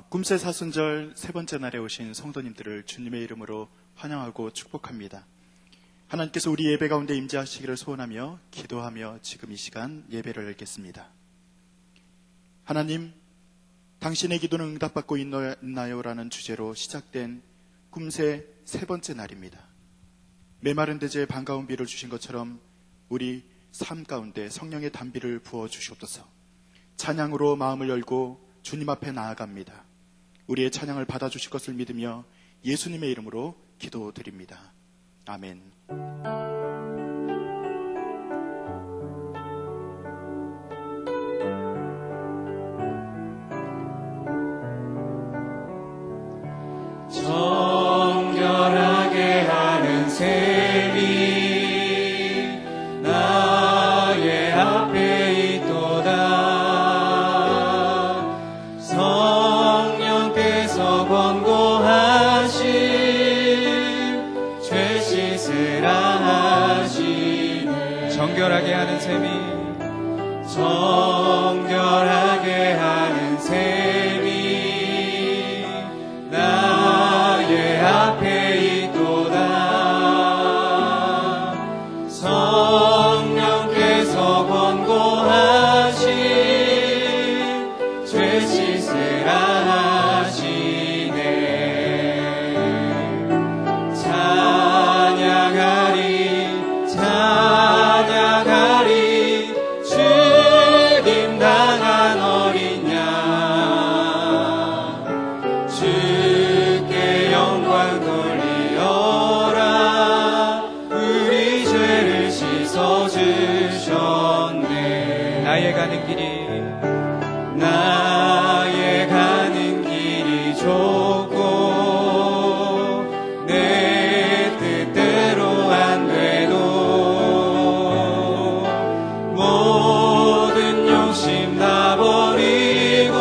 꿈새 사순절 세 번째 날에 오신 성도님들을 주님의 이름으로 환영하고 축복합니다. 하나님께서 우리 예배 가운데 임재하시기를 소원하며 기도하며 지금 이 시간 예배를 열겠습니다. 하나님, 당신의 기도는 응답받고 있나요? 라는 주제로 시작된 꿈새 세 번째 날입니다. 메마른 대지에 반가운 비를 주신 것처럼 우리 삶 가운데 성령의 단비를 부어주시옵소서. 찬양으로 마음을 열고 주님 앞에 나아갑니다. 우리의 찬양을 받아주실 것을 믿으며 예수님의 이름으로 기도드립니다. 아멘. 정결하게 하는 셈이 나의 앞에 있도다. 성령께서 권고하신 죄 씻으라 하시네. 정결하게 하는 셈이 정결하게 하는 셈이 나의 앞에 있도다. 성령께서 권고하신 죄 씻으라 하시네. 찬양하리 찬양하리 죽임 당한 어린 양 주께 영광 돌리어라. 우리 죄를 씻어주셨네. 나의 가는 길이 좁고 내 뜻대로 안 돼도 모든 욕심 다 버리고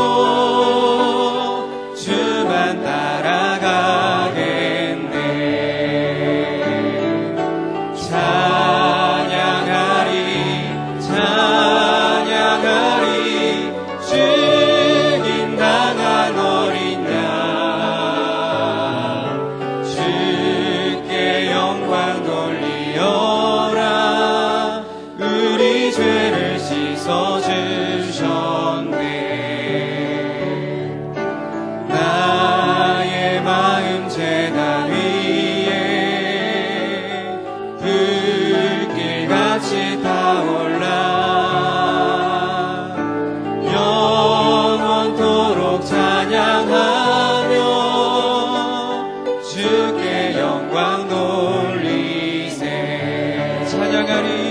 주만 따라가겠네. 찬양하리 찬양하리 죽임 당한 어린 양 주께 영광 돌리어라. 우리 죄를 씻어주셨네. 나의 마음 제단 위에 불길같이 타올라. 영원토록 찬양하며 주께 영광 돌리세. 찬양하리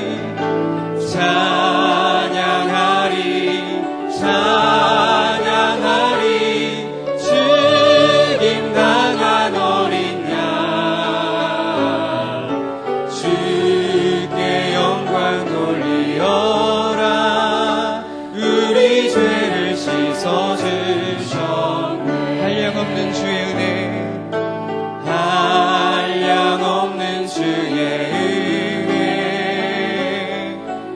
찬양하리 찬양하리 죽임 당한 어린 양 주께 영광 돌리어라. 우리 죄를 씻어주셨네. 한량없는 주의 은혜 한량없는 주의 은혜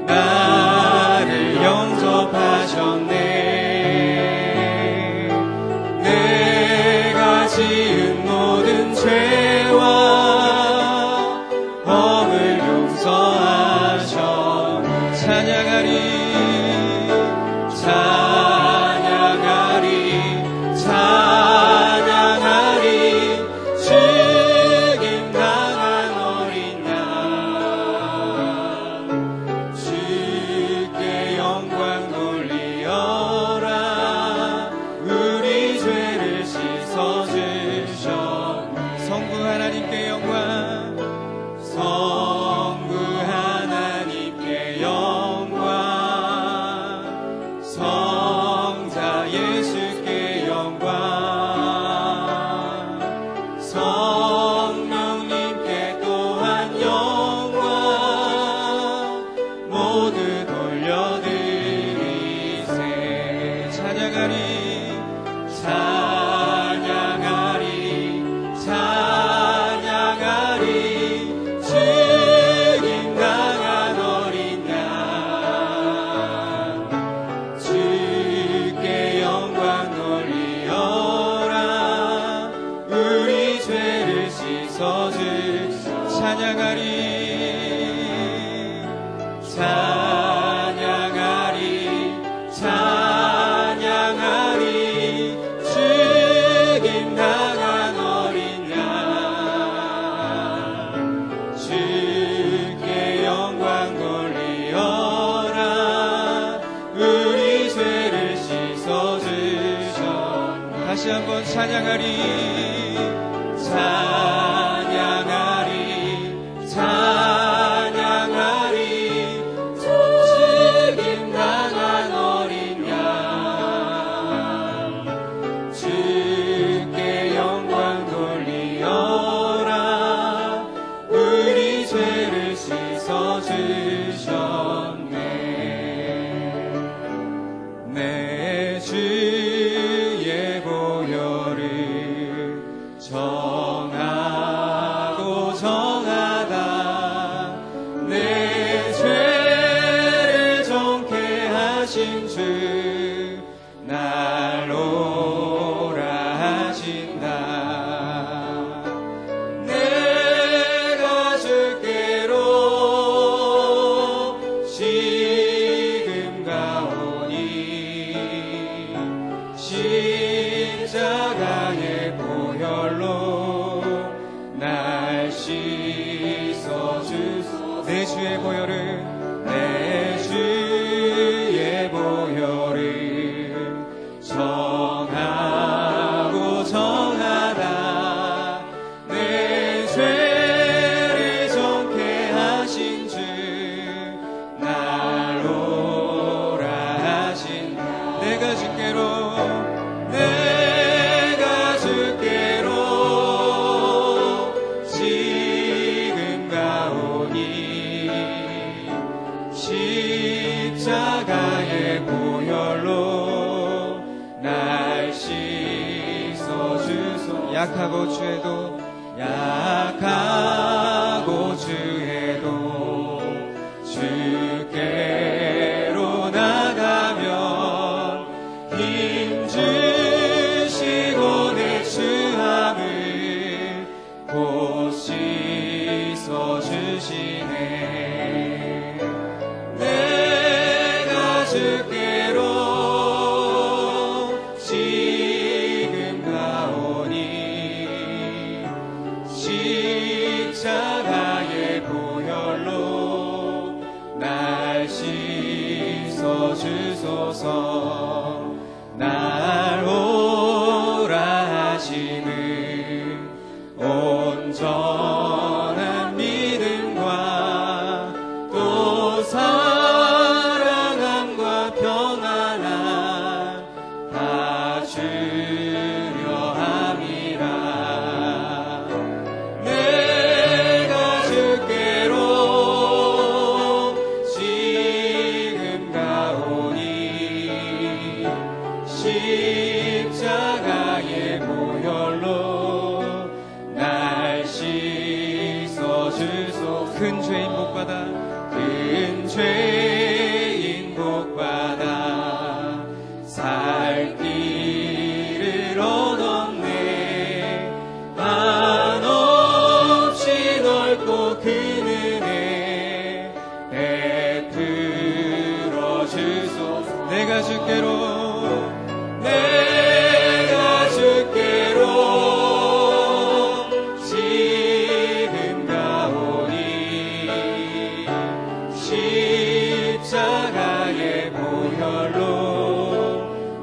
나 찬양하리 찬양하리 찬양하리 죽임당한 어린 양 주께 영광 돌리어라 우리 죄를 씻어주셨네 내 주의 보혈을 정하고 정하다 내 죄를 정케 하신 주 날 오라 하신다 내가 주께로 지금 가오니 십자가의 보혈로 날 씻어주소 내 주의 보혈을 내 주의 보혈을 정하고 정하다 내 죄를 정케 하신 주 날 오라 하신다 내가 주께로 지금 가오니 십자가의 보혈로 날 씻어주소 약하고 죄도 약하고 죄도 주께로 나가면 힘 주시고 내 추함을 곧 씻어주시네 내가 주께로 지금 가오니 십자가의 보혈로 날 씻어주소서 날 오라 하시는 온전한 믿음과 또 사랑함과 평안함 다 주려 함이라 내가 주께로 지금 가오니 십자가의 보혈로 날 씻어주소 큰 죄인 복받아 큰 죄인 복받아 살 길을 얻었네 한없이 넓고 큰 은혜 베풀어 주소서 내가 주께로 지금 가오니 십자가의 보혈로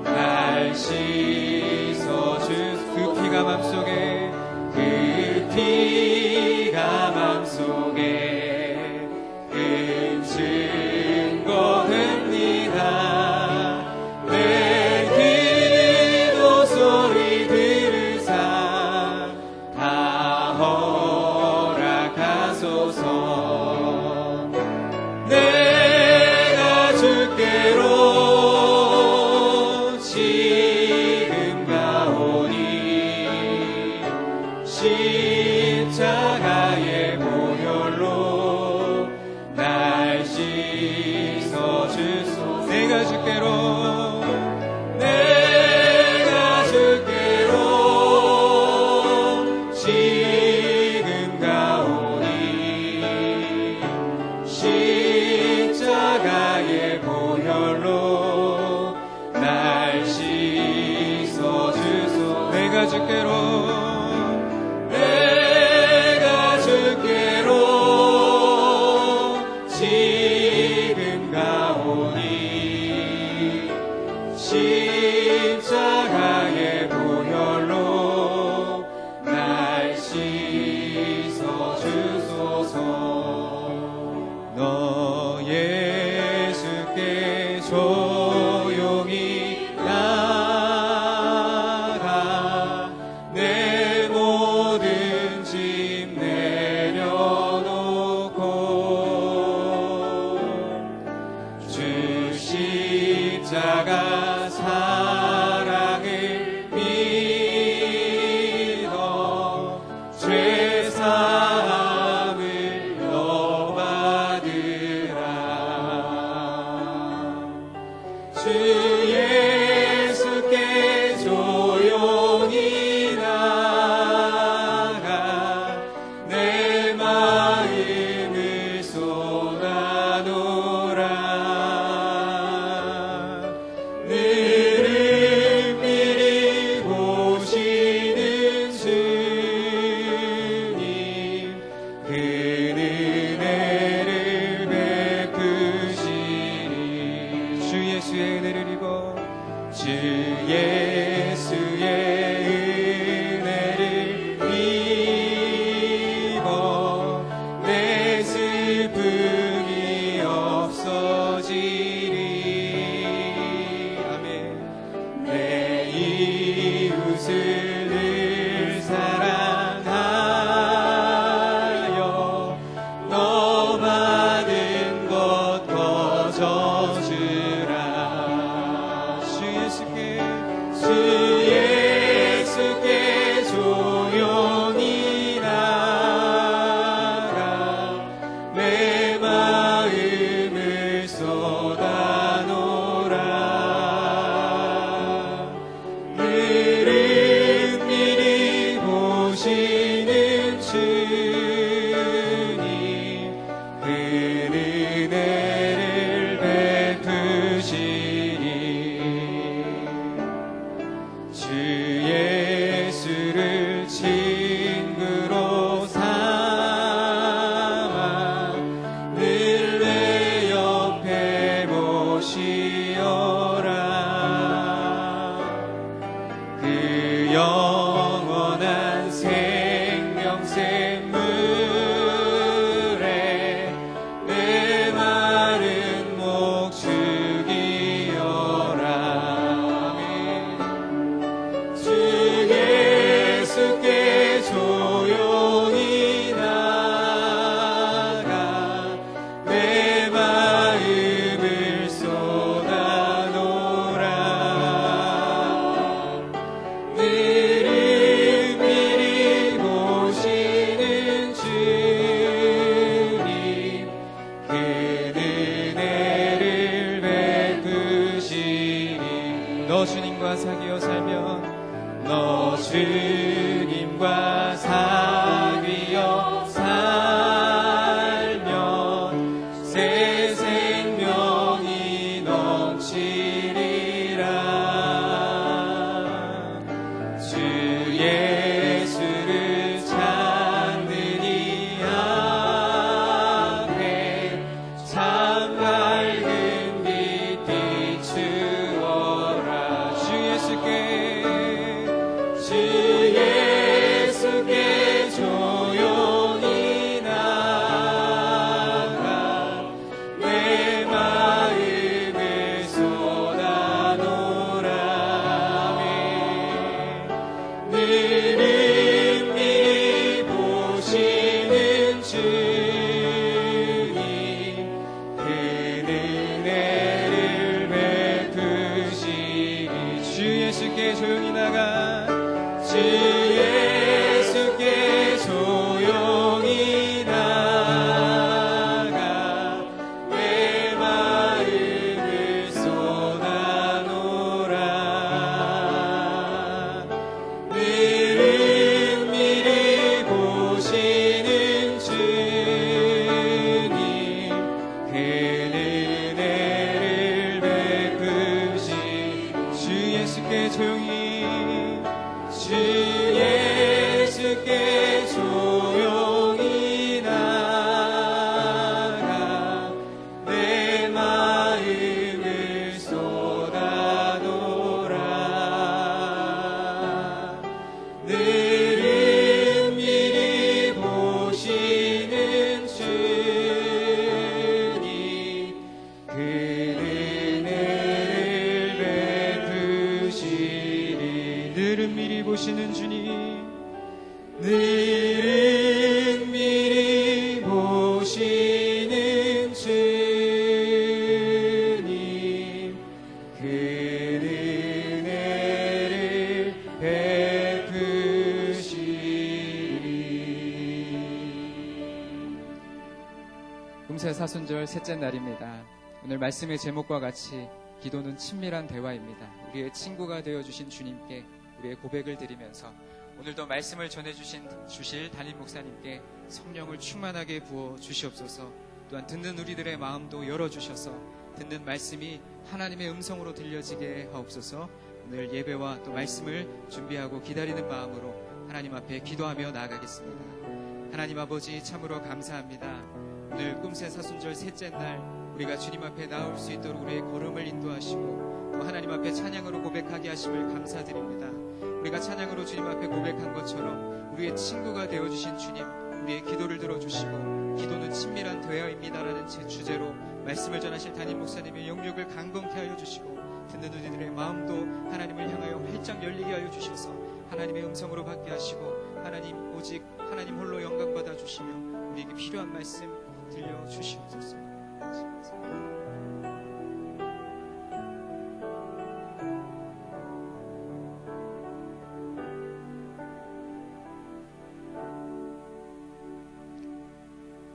날 씻어주소 그 피가 맘속에 그 피가 맘속에 큰 증거 됩니다 내 기도 소리 들으사 다 허락하소서 내가 주께로 지금 가오니 십자가의 보혈로 날 씻어주소 내가 주께로 지금 가오니 십자가의 보혈로 날 씻어주소 내가 주께로 지금 가오니 십자가의 보혈로 너 예수께 조용히 나가 내 모든 짐 내려놓고 주 십자가 사랑을 믿어 죄사함을 너 받으라. 주 예수께 조용히 나가 내 마음을 쏟아놓으라. 너를 미리 보시는 주님 그 은혜를 베푸시니 주 예수의 은혜를 입어 주 예수의 은혜를 입어 내 슬픔이 없어지리. 아멘. 내 이웃을 늘 사랑하여 너 받은 것 거저주라. 주 예수께 조용히 나가 내 마음을 쏟아놓으라. 너를 미리 보시는 주님 그 은혜를 베푸시니 주 예수를 친구로 삼아 늘 내 옆에 모시어라. 그 영원한 생명샘 물에 내 마른 목 죽이어라. 주 예수께 조용히 나가 내 마음을 쏟아놓으라. 너를 미리 보시는 주님 그 은혜를 베푸시니 너 주님과 사귀어 살면 너 주님과 사귀어 살면 새 생명이 넘치리라. 주 예수를 찾는 이 앞에 참 밝은 빛 비추어라. 주 예수께 주 예수 금세 사순절 셋째 날입니다. 오늘 말씀의 제목과 같이 기도는 친밀한 대화입니다. 우리의 친구가 되어주신 주님께 우리의 고백을 드리면서 오늘도 말씀을 주실 담임 목사님께 성령을 충만하게 부어 주시옵소서. 또한 듣는 우리들의 마음도 열어주셔서 듣는 말씀이 하나님의 음성으로 들려지게 하옵소서. 오늘 예배와 또 말씀을 준비하고 기다리는 마음으로 하나님 앞에 기도하며 나아가겠습니다. 하나님 아버지 참으로 감사합니다. 오늘 꿈새 사순절 셋째 날 우리가 주님 앞에 나올 수 있도록 우리의 걸음을 인도하시고 또 하나님 앞에 찬양으로 고백하게 하심을 감사드립니다. 우리가 찬양으로 주님 앞에 고백한 것처럼 우리의 친구가 되어주신 주님, 우리의 기도를 들어주시고 기도는 친밀한 대화입니다라는 제 주제로 말씀을 전하실 담임 목사님의 영육을 강건케 하여 주시고 듣는 우리들의 마음도 하나님을 향하여 활짝 열리게 하여 주셔서 하나님의 음성으로 받게 하시고 하나님 오직 하나님 홀로 영광 받아 주시며 우리에게 필요한 말씀 들려주시옵소서.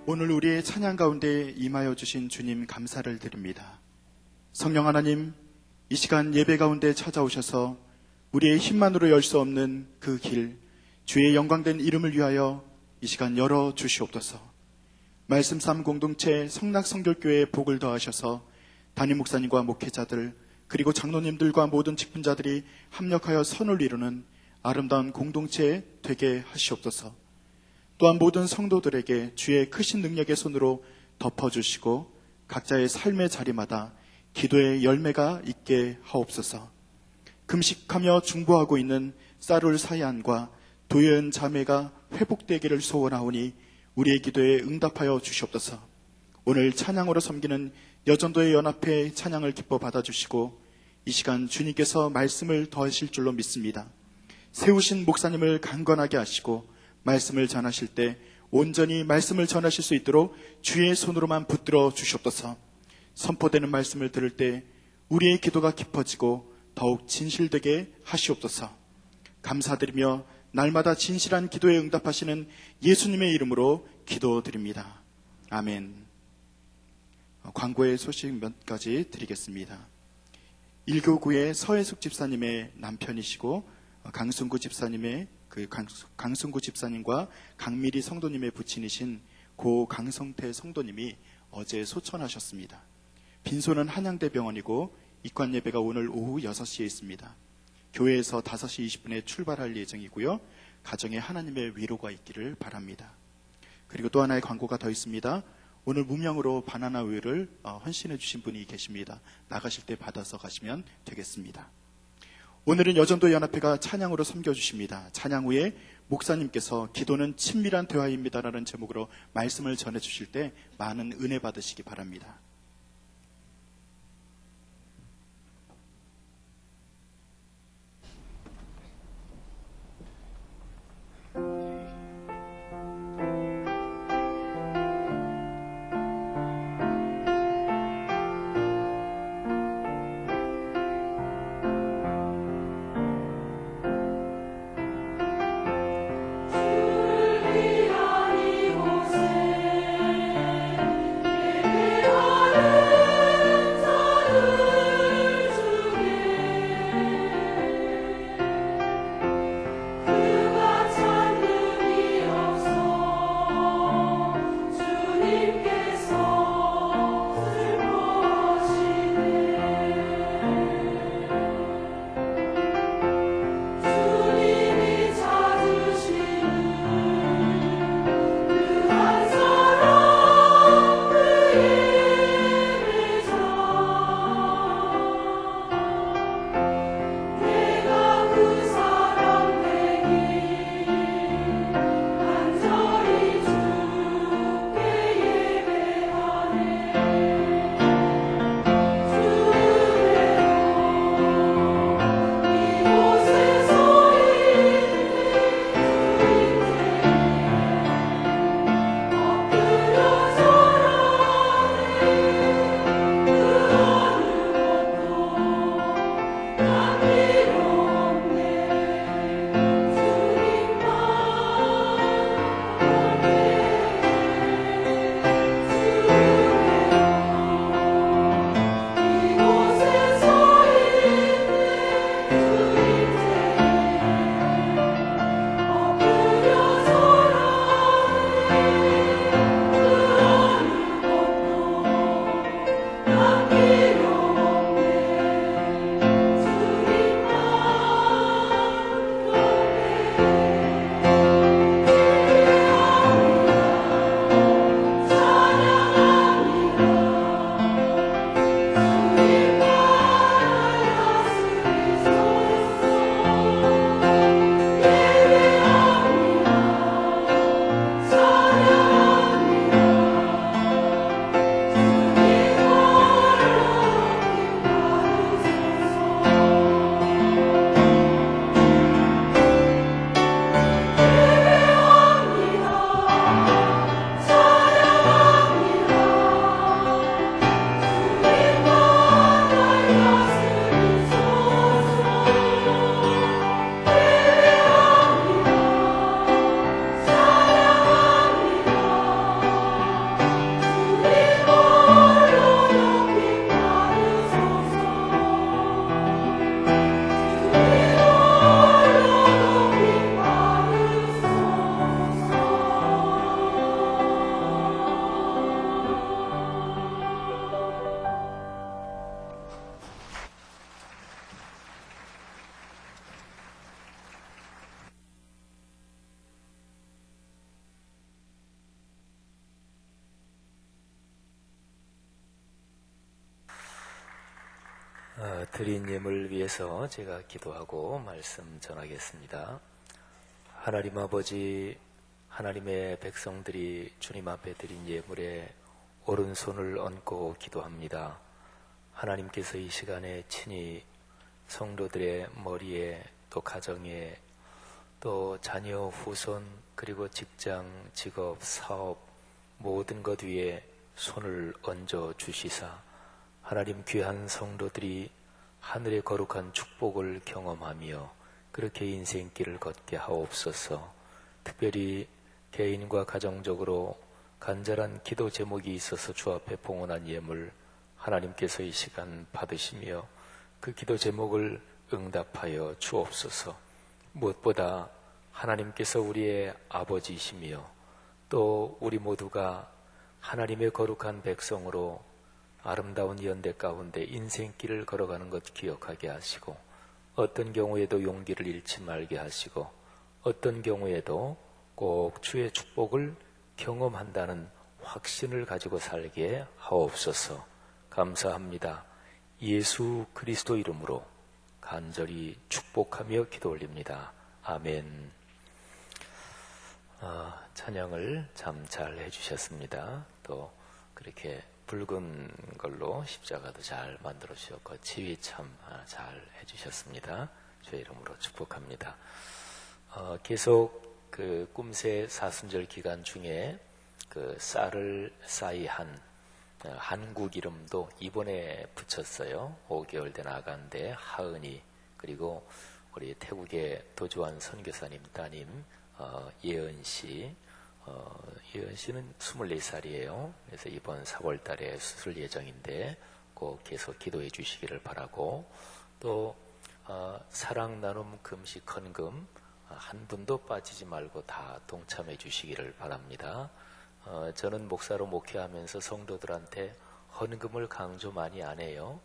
오늘 우리의 찬양 가운데 임하여 주신 주님 감사를 드립니다. 성령 하나님, 이 시간 예배 가운데 찾아오셔서 우리의 힘만으로 열 수 없는 그 길, 주의 영광된 이름을 위하여 이 시간 열어 주시옵소서. 말씀 삶 공동체 성락성결교회에 복을 더하셔서 담임 목사님과 목회자들 그리고 장로님들과 모든 직분자들이 합력하여 선을 이루는 아름다운 공동체 되게 하시옵소서. 또한 모든 성도들에게 주의 크신 능력의 손으로 덮어주시고 각자의 삶의 자리마다 기도의 열매가 있게 하옵소서. 금식하며 중보하고 있는 사룰 사이안과 도예은 자매가 회복되기를 소원하오니 우리의 기도에 응답하여 주시옵소서. 오늘 찬양으로 섬기는 여전도의 연합회 찬양을 기뻐 받아주시고 이 시간 주님께서 말씀을 더하실 줄로 믿습니다. 세우신 목사님을 강건하게 하시고 말씀을 전하실 때 온전히 말씀을 전하실 수 있도록 주의 손으로만 붙들어 주시옵소서. 선포되는 말씀을 들을 때 우리의 기도가 깊어지고 더욱 진실되게 하시옵소서. 감사드리며 날마다 진실한 기도에 응답하시는 예수님의 이름으로 기도드립니다. 아멘. 광고의 소식 몇 가지 드리겠습니다. 1교구의 서혜숙 집사님의 남편이시고 강순구 집사님의 강순구 집사님과 강미리 성도님의 부친이신 고 강성태 성도님이 어제 소천하셨습니다. 빈소는 한양대병원이고 입관 예배가 오늘 오후 6시에 있습니다. 교회에서 5시 20분에 출발할 예정이고요. 가정에 하나님의 위로가 있기를 바랍니다. 그리고 또 하나의 광고가 더 있습니다. 오늘 무명으로 바나나 우유를 헌신해 주신 분이 계십니다. 나가실 때 받아서 가시면 되겠습니다. 오늘은 여전도 연합회가 찬양으로 섬겨주십니다. 찬양 후에 목사님께서 기도는 친밀한 대화입니다라는 제목으로 말씀을 전해주실 때 많은 은혜 받으시기 바랍니다. 주를 위한 이곳에 예배하리 드린 예물 위해서 제가 기도하고 말씀 전하겠습니다. 하나님 아버지, 하나님의 백성들이 주님 앞에 드린 예물에 오른손을 얹고 기도합니다. 하나님께서 이 시간에 친히 성도들의 머리에, 또 가정에, 또 자녀, 후손, 그리고 직장, 직업, 사업 모든 것 위에 손을 얹어 주시사 하나님 귀한 성도들이 하늘의 거룩한 축복을 경험하며 그렇게 인생길을 걷게 하옵소서. 특별히 개인과 가정적으로 간절한 기도 제목이 있어서 주 앞에 봉헌한 예물 하나님께서 이 시간 받으시며 그 기도 제목을 응답하여 주옵소서. 무엇보다 하나님께서 우리의 아버지이시며 또 우리 모두가 하나님의 거룩한 백성으로 아름다운 연대 가운데 인생길을 걸어가는 것 기억하게 하시고, 어떤 경우에도 용기를 잃지 말게 하시고, 어떤 경우에도 꼭 주의 축복을 경험한다는 확신을 가지고 살게 하옵소서. 감사합니다. 예수 그리스도 이름으로 간절히 축복하며 기도 올립니다. 아멘. 찬양을 참 잘 해주셨습니다. 또 그렇게 붉은 걸로 십자가도 잘 만들어 주셨고 지휘 참 잘 해주셨습니다. 주의 이름으로 축복합니다. 계속 그 꿈새 사순절 기간 중에 그 쌀을 싸이한 한국 이름도 이번에 붙였어요. 5개월 된 아가인데 하은이, 그리고 우리 태국의 도주환 선교사님 따님 예은씨, 예은씨는 24살이에요. 그래서 이번 4월 달에 수술 예정인데 꼭 계속 기도해 주시기를 바라고, 또 사랑 나눔 금식 헌금 한 분도 빠지지 말고 다 동참해 주시기를 바랍니다. 저는 목사로 목회하면서 성도들한테 헌금을 강조 많이 안 해요.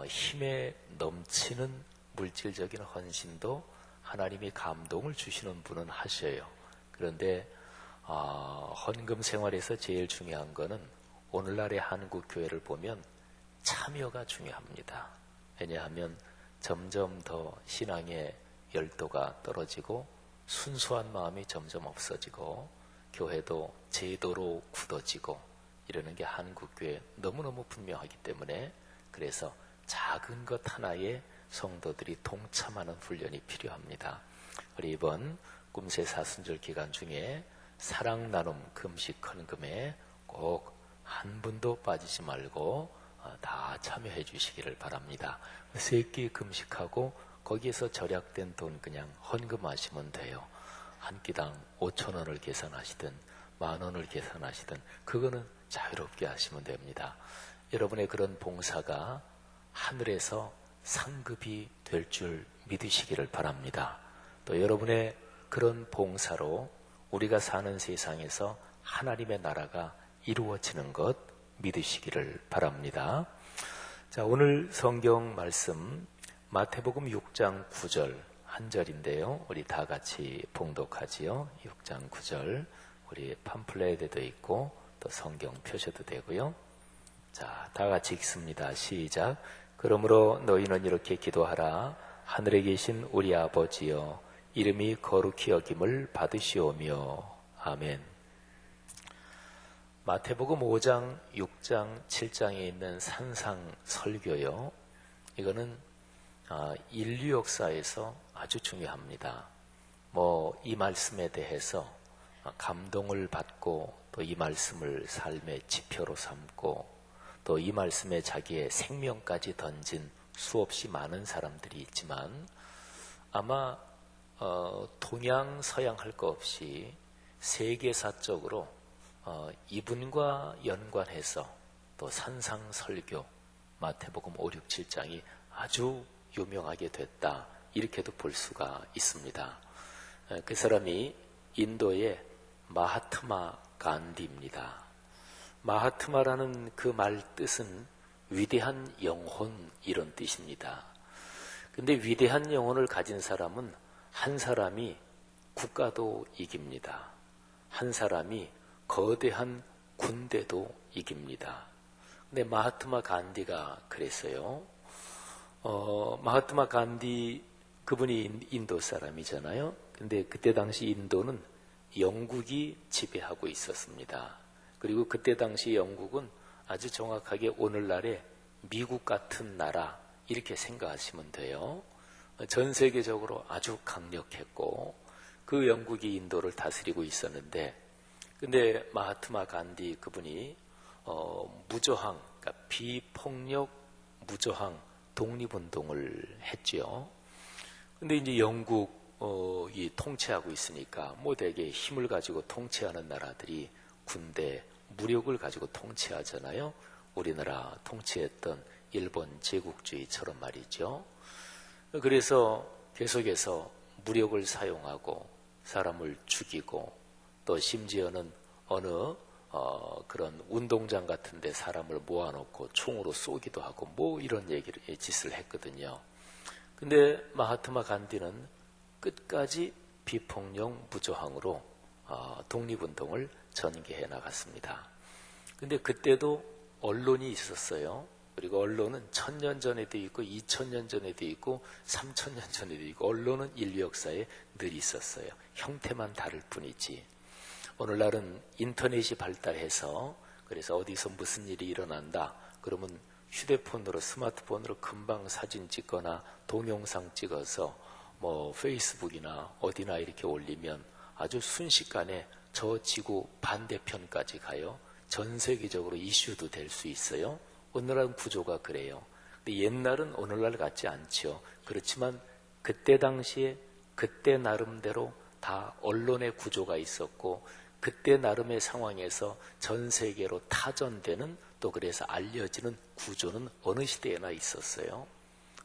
힘에 넘치는 물질적인 헌신도 하나님이 감동을 주시는 분은 하셔요. 그런데 헌금 생활에서 제일 중요한 거는 오늘날의 한국 교회를 보면 참여가 중요합니다. 왜냐하면 점점 더 신앙의 열도가 떨어지고 순수한 마음이 점점 없어지고 교회도 제도로 굳어지고 이러는 게 한국 교회 너무너무 분명하기 때문에, 그래서 작은 것 하나에 성도들이 동참하는 훈련이 필요합니다. 우리 이번 꿈새 사순절 기간 중에 사랑 나눔 금식 헌금에 꼭 한 분도 빠지지 말고 다 참여해 주시기를 바랍니다. 3끼 금식하고 거기에서 절약된 돈 그냥 헌금하시면 돼요. 한 끼당 5,000원을 계산하시든 10,000원을 계산하시든 그거는 자유롭게 하시면 됩니다. 여러분의 그런 봉사가 하늘에서 상급이 될 줄 믿으시기를 바랍니다. 또 여러분의 그런 봉사로 우리가 사는 세상에서 하나님의 나라가 이루어지는 것 믿으시기를 바랍니다. 자, 오늘 성경 말씀 마태복음 6장 9절 한 절인데요. 우리 다 같이 봉독하지요. 6장 9절 우리 팜플렛에도 있고 또 성경 펴셔도 되고요. 자, 다 같이 읽습니다. 시작. 그러므로 너희는 이렇게 기도하라. 하늘에 계신 우리 아버지여, 이름이 거룩히 여김을 받으시오며. 아멘. 마태복음 5장, 6장, 7장에 있는 산상 설교요. 이거는 인류 역사에서 아주 중요합니다. 이 말씀에 대해서 감동을 받고 또 이 말씀을 삶의 지표로 삼고 또 이 말씀에 자기의 생명까지 던진 수없이 많은 사람들이 있지만, 아마 동양 서양 할 거 없이 세계사적으로 이분과 연관해서 또 산상설교 마태복음 5, 6, 7장이 아주 유명하게 됐다, 이렇게도 볼 수가 있습니다. 그 사람이 인도의 마하트마 간디입니다. 마하트마라는 그 말 뜻은 위대한 영혼, 이런 뜻입니다. 근데 위대한 영혼을 가진 사람은 한 사람이 국가도 이깁니다. 한 사람이 거대한 군대도 이깁니다. 근데 마하트마 간디가 그랬어요. 마하트마 간디 그분이 인도 사람이잖아요. 근데 그때 당시 인도는 영국이 지배하고 있었습니다. 그리고 그때 당시 영국은 아주 정확하게 오늘날의 미국 같은 나라 이렇게 생각하시면 돼요. 전 세계적으로 아주 강력했고 그 영국이 인도를 다스리고 있었는데, 근데 마하트마 간디 그분이 무저항, 그러니까 비폭력 무저항 독립운동을 했죠. 근데 이제 영국이 통치하고 있으니까 뭐 되게 힘을 가지고 통치하는 나라들이 군대, 무력을 가지고 통치하잖아요. 우리나라 통치했던 일본 제국주의처럼 말이죠. 그래서 계속해서 무력을 사용하고 사람을 죽이고 또 심지어는 어느 그런 운동장 같은 데 사람을 모아놓고 총으로 쏘기도 하고 뭐 이런 짓을 했거든요. 근데 마하트마 간디는 끝까지 비폭력 무저항으로 독립운동을 전개해 나갔습니다. 근데 그때도 언론이 있었어요. 그리고 언론은 1000년 전에도 있고 2000년 전에도 있고 3000년 전에도 있고 언론은 인류 역사에 늘 있었어요. 형태만 다를 뿐이지. 오늘날은 인터넷이 발달해서 그래서 어디서 무슨 일이 일어난다 그러면 휴대폰으로 스마트폰으로 금방 사진 찍거나 동영상 찍어서 뭐 페이스북이나 어디나 이렇게 올리면 아주 순식간에 저 지구 반대편까지 가요. 전 세계적으로 이슈도 될 수 있어요. 오늘날 구조가 그래요. 근데 옛날은 오늘날 같지 않죠. 그렇지만 그때 당시에 그때 나름대로 다 언론의 구조가 있었고 그때 나름의 상황에서 전 세계로 타전되는 또 그래서 알려지는 구조는 어느 시대에나 있었어요.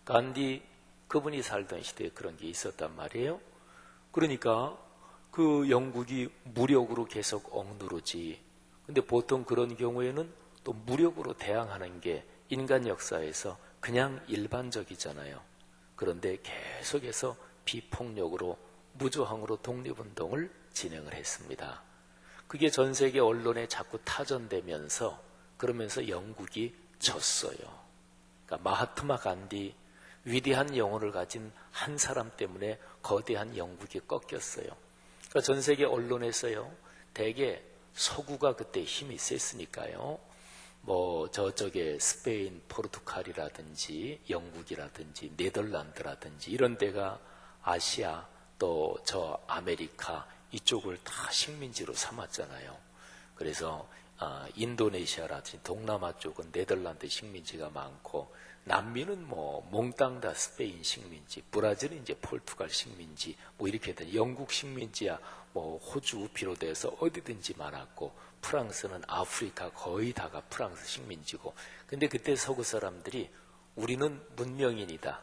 간디 그분이 살던 시대에 그런 게 있었단 말이에요. 그러니까 그 영국이 무력으로 계속 억누르지. 근데 보통 그런 경우에는 또 무력으로 대항하는 게 인간 역사에서 그냥 일반적이잖아요. 그런데 계속해서 비폭력으로 무저항으로 독립운동을 진행을 했습니다. 그게 전 세계 언론에 자꾸 타전되면서 그러면서 영국이 졌어요. 그러니까 마하트마 간디 위대한 영혼을 가진 한 사람 때문에 거대한 영국이 꺾였어요. 그러니까 전 세계 언론에서요. 대개 서구가 그때 힘이 셌으니까요. 뭐 저쪽에 스페인, 포르투갈이라든지 영국이라든지 네덜란드라든지 이런 데가 아시아 또 저 아메리카 이쪽을 다 식민지로 삼았잖아요. 그래서 인도네시아라든지 동남아 쪽은 네덜란드 식민지가 많고 남미는 뭐 몽땅 다 스페인 식민지, 브라질은 이제 포르투갈 식민지, 뭐 이렇게 된 영국 식민지야 뭐 호주 비롯해서 어디든지 많았고 프랑스는 아프리카 거의 다가 프랑스 식민지고. 근데 그때 서구 사람들이 우리는 문명인이다.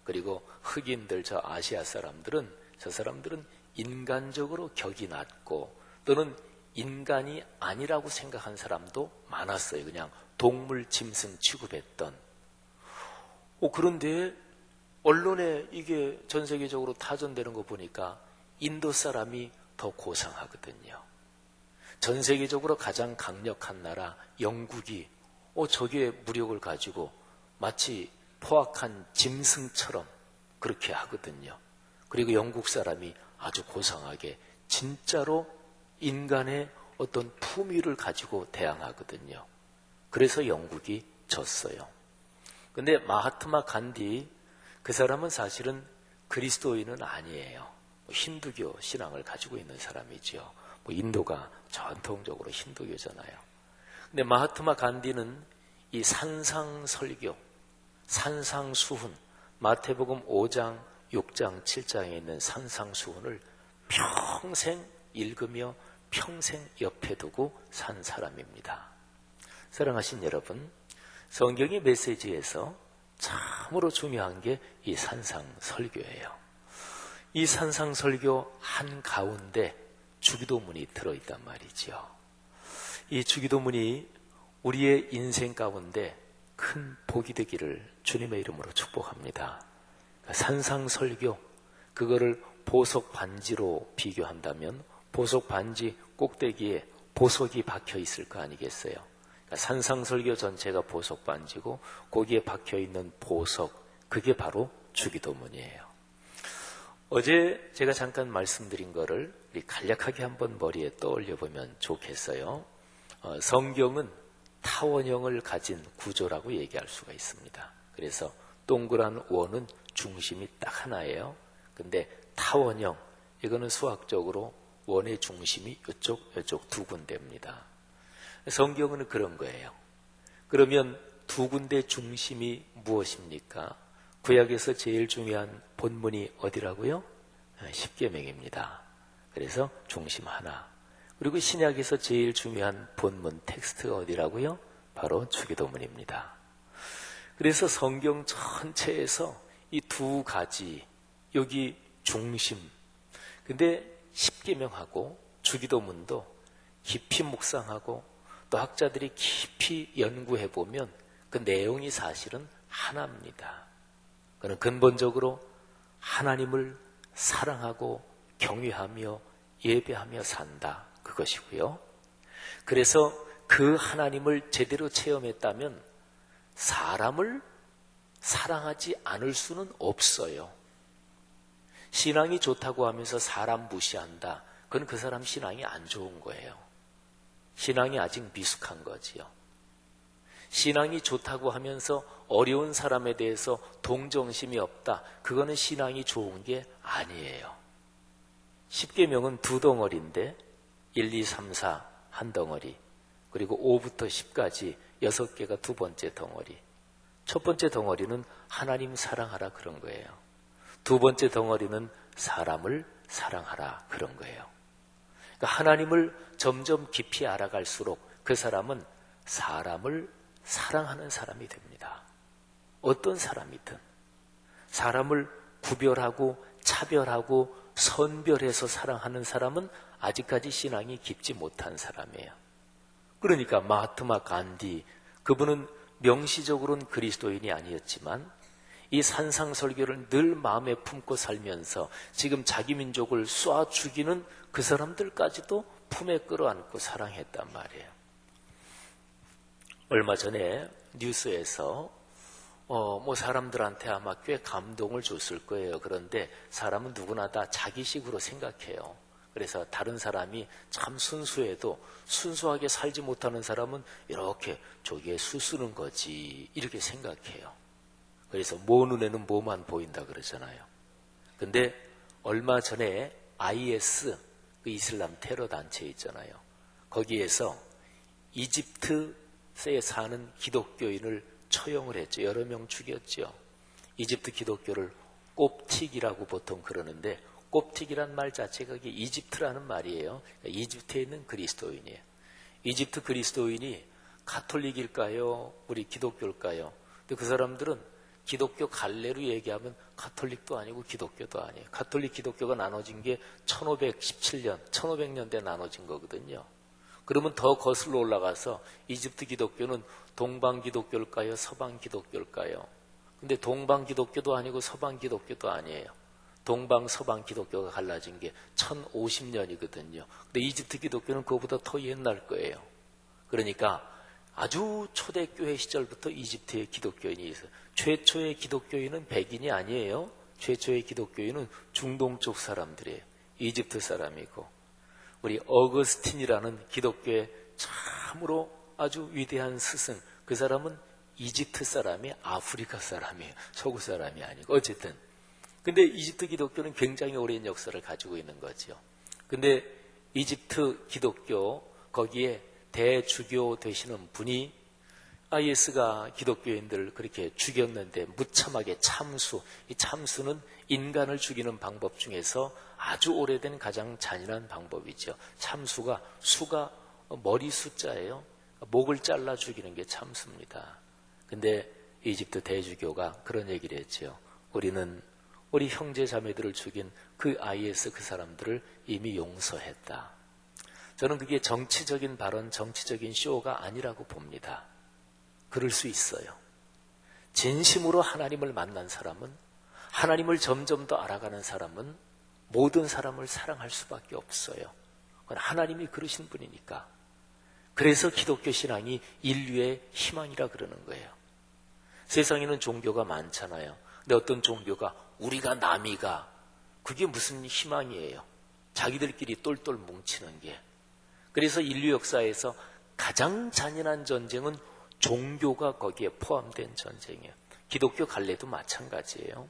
그리고 흑인들 저 아시아 사람들은 저 사람들은 인간적으로 격이 낮고 또는 인간이 아니라고 생각한 사람도 많았어요. 그냥 동물 짐승 취급했던. 그런데 언론에 이게 전 세계적으로 타전되는 거 보니까 인도 사람이 더 고상하거든요. 전 세계적으로 가장 강력한 나라 영국이 저기에 무력을 가지고 마치 포악한 짐승처럼 그렇게 하거든요. 그리고 영국 사람이 아주 고상하게 진짜로 인간의 어떤 품위를 가지고 대항하거든요. 그래서 영국이 졌어요. 근데 마하트마 간디 그 사람은 사실은 그리스도인은 아니에요. 힌두교 신앙을 가지고 있는 사람이죠. 뭐 인도가 전통적으로 힌두교잖아요. 근데 마하트마 간디는 이 산상설교, 산상수훈, 마태복음 5장, 6장, 7장에 있는 산상수훈을 평생 읽으며 평생 옆에 두고 산 사람입니다. 사랑하신 여러분, 성경의 메시지에서 참으로 중요한 게 이 산상설교예요. 이 산상설교 한가운데 주기도문이 들어있단 말이죠. 이 주기도문이 우리의 인생 가운데 큰 복이 되기를 주님의 이름으로 축복합니다. 산상설교, 그거를 보석 반지로 비교한다면 보석 반지 꼭대기에 보석이 박혀 있을 거 아니겠어요? 산상설교 전체가 보석 반지고 거기에 박혀 있는 보석, 그게 바로 주기도문이에요. 어제 제가 잠깐 말씀드린 거를 우리 간략하게 한번 머리에 떠올려 보면 좋겠어요. 성경은 타원형을 가진 구조라고 얘기할 수가 있습니다. 그래서 동그란 원은 중심이 딱 하나예요. 근데 타원형, 이거는 수학적으로 원의 중심이 이쪽 두 군데입니다. 성경은 그런 거예요. 그러면 두 군데 중심이 무엇입니까? 구약에서 제일 중요한 본문이 어디라고요? 십계명입니다. 그래서 중심 하나. 그리고 신약에서 제일 중요한 본문 텍스트가 어디라고요? 바로 주기도문입니다. 그래서 성경 전체에서 이 두 가지, 여기 중심, 근데 십계명하고 주기도문도 깊이 묵상하고 또 학자들이 깊이 연구해 보면 그 내용이 사실은 하나입니다. 그는 근본적으로 하나님을 사랑하고 경외하며 예배하며 산다, 그것이고요. 그래서 그 하나님을 제대로 체험했다면 사람을 사랑하지 않을 수는 없어요. 신앙이 좋다고 하면서 사람 무시한다, 그건 그 사람 신앙이 안 좋은 거예요. 신앙이 아직 미숙한 거지요. 신앙이 좋다고 하면서 어려운 사람에 대해서 동정심이 없다, 그거는 신앙이 좋은 게 아니에요. 십계명은 두 덩어리인데 1, 2, 3, 4 한 덩어리, 그리고 5부터 10까지 6개가 두 번째 덩어리. 첫 번째 덩어리는 하나님 사랑하라 그런 거예요. 두 번째 덩어리는 사람을 사랑하라 그런 거예요. 그러니까 하나님을 점점 깊이 알아갈수록 그 사람은 사람을 사랑하는 사람이 됩니다. 어떤 사람이든 사람을 구별하고 차별하고 선별해서 사랑하는 사람은 아직까지 신앙이 깊지 못한 사람이에요. 그러니까 마하트마 간디, 그분은 명시적으로는 그리스도인이 아니었지만 이 산상설교를 늘 마음에 품고 살면서 지금 자기 민족을 쏴 죽이는 그 사람들까지도 품에 끌어안고 사랑했단 말이에요. 얼마 전에 뉴스에서 사람들한테 아마 꽤 감동을 줬을 거예요. 그런데 사람은 누구나 다 자기식으로 생각해요. 그래서 다른 사람이 참 순수해도 순수하게 살지 못하는 사람은 이렇게 저기에 수쓰는 거지, 이렇게 생각해요. 그래서 뭐 눈에는 뭐만 보인다 그러잖아요. 근데 얼마 전에 IS, 그 이슬람 테러 단체 있잖아요. 거기에서 이집트에 사는 기독교인을 처형을 했죠. 여러 명 죽였죠. 이집트 기독교를 꼽틱이라고 보통 그러는데, 꼽틱이란 말 자체가 그게 이집트라는 말이에요. 그러니까 이집트에 있는 그리스도인이에요. 이집트 그리스도인이 가톨릭일까요? 우리 기독교일까요? 근데 그 사람들은 기독교 갈래로 얘기하면 가톨릭도 아니고 기독교도 아니에요. 가톨릭 기독교가 나눠진 게 1517년, 1500년대에 나눠진 거거든요. 그러면 더 거슬러 올라가서 이집트 기독교는 동방 기독교일까요? 서방 기독교일까요? 근데 동방 기독교도 아니고 서방 기독교도 아니에요. 동방 서방 기독교가 갈라진 게 1050년이거든요. 근데 이집트 기독교는 그거보다 더 옛날 거예요. 그러니까 아주 초대교회 시절부터 이집트의 기독교인이 있어요. 최초의 기독교인은 백인이 아니에요. 최초의 기독교인은 중동 쪽 사람들이에요. 이집트 사람이고, 우리 어거스틴이라는 기독교의 참으로 아주 위대한 스승, 그 사람은 이집트 사람이 아프리카 사람이에요. 서구 사람이 아니고. 어쨌든 근데 이집트 기독교는 굉장히 오랜 역사를 가지고 있는 거죠. 근데 이집트 기독교 거기에 대주교 되시는 분이 IS가 기독교인들을 그렇게 죽였는데 무참하게 참수, 이 참수는 인간을 죽이는 방법 중에서 아주 오래된 가장 잔인한 방법이죠. 참수가, 수가 머리 숫자예요. 목을 잘라 죽이는 게 참수입니다. 근데 이집트 대주교가 그런 얘기를 했죠. 우리는 우리 형제 자매들을 죽인 그 IS 그 사람들을 이미 용서했다. 저는 그게 정치적인 발언, 정치적인 쇼가 아니라고 봅니다. 그럴 수 있어요. 진심으로 하나님을 만난 사람은, 하나님을 점점 더 알아가는 사람은 모든 사람을 사랑할 수밖에 없어요. 그건 하나님이 그러신 분이니까. 그래서 기독교 신앙이 인류의 희망이라 그러는 거예요. 세상에는 종교가 많잖아요. 근데 어떤 종교가 우리가 남이가 그게 무슨 희망이에요. 자기들끼리 똘똘 뭉치는 게. 그래서 인류 역사에서 가장 잔인한 전쟁은 종교가 거기에 포함된 전쟁이에요. 기독교 갈래도 마찬가지예요.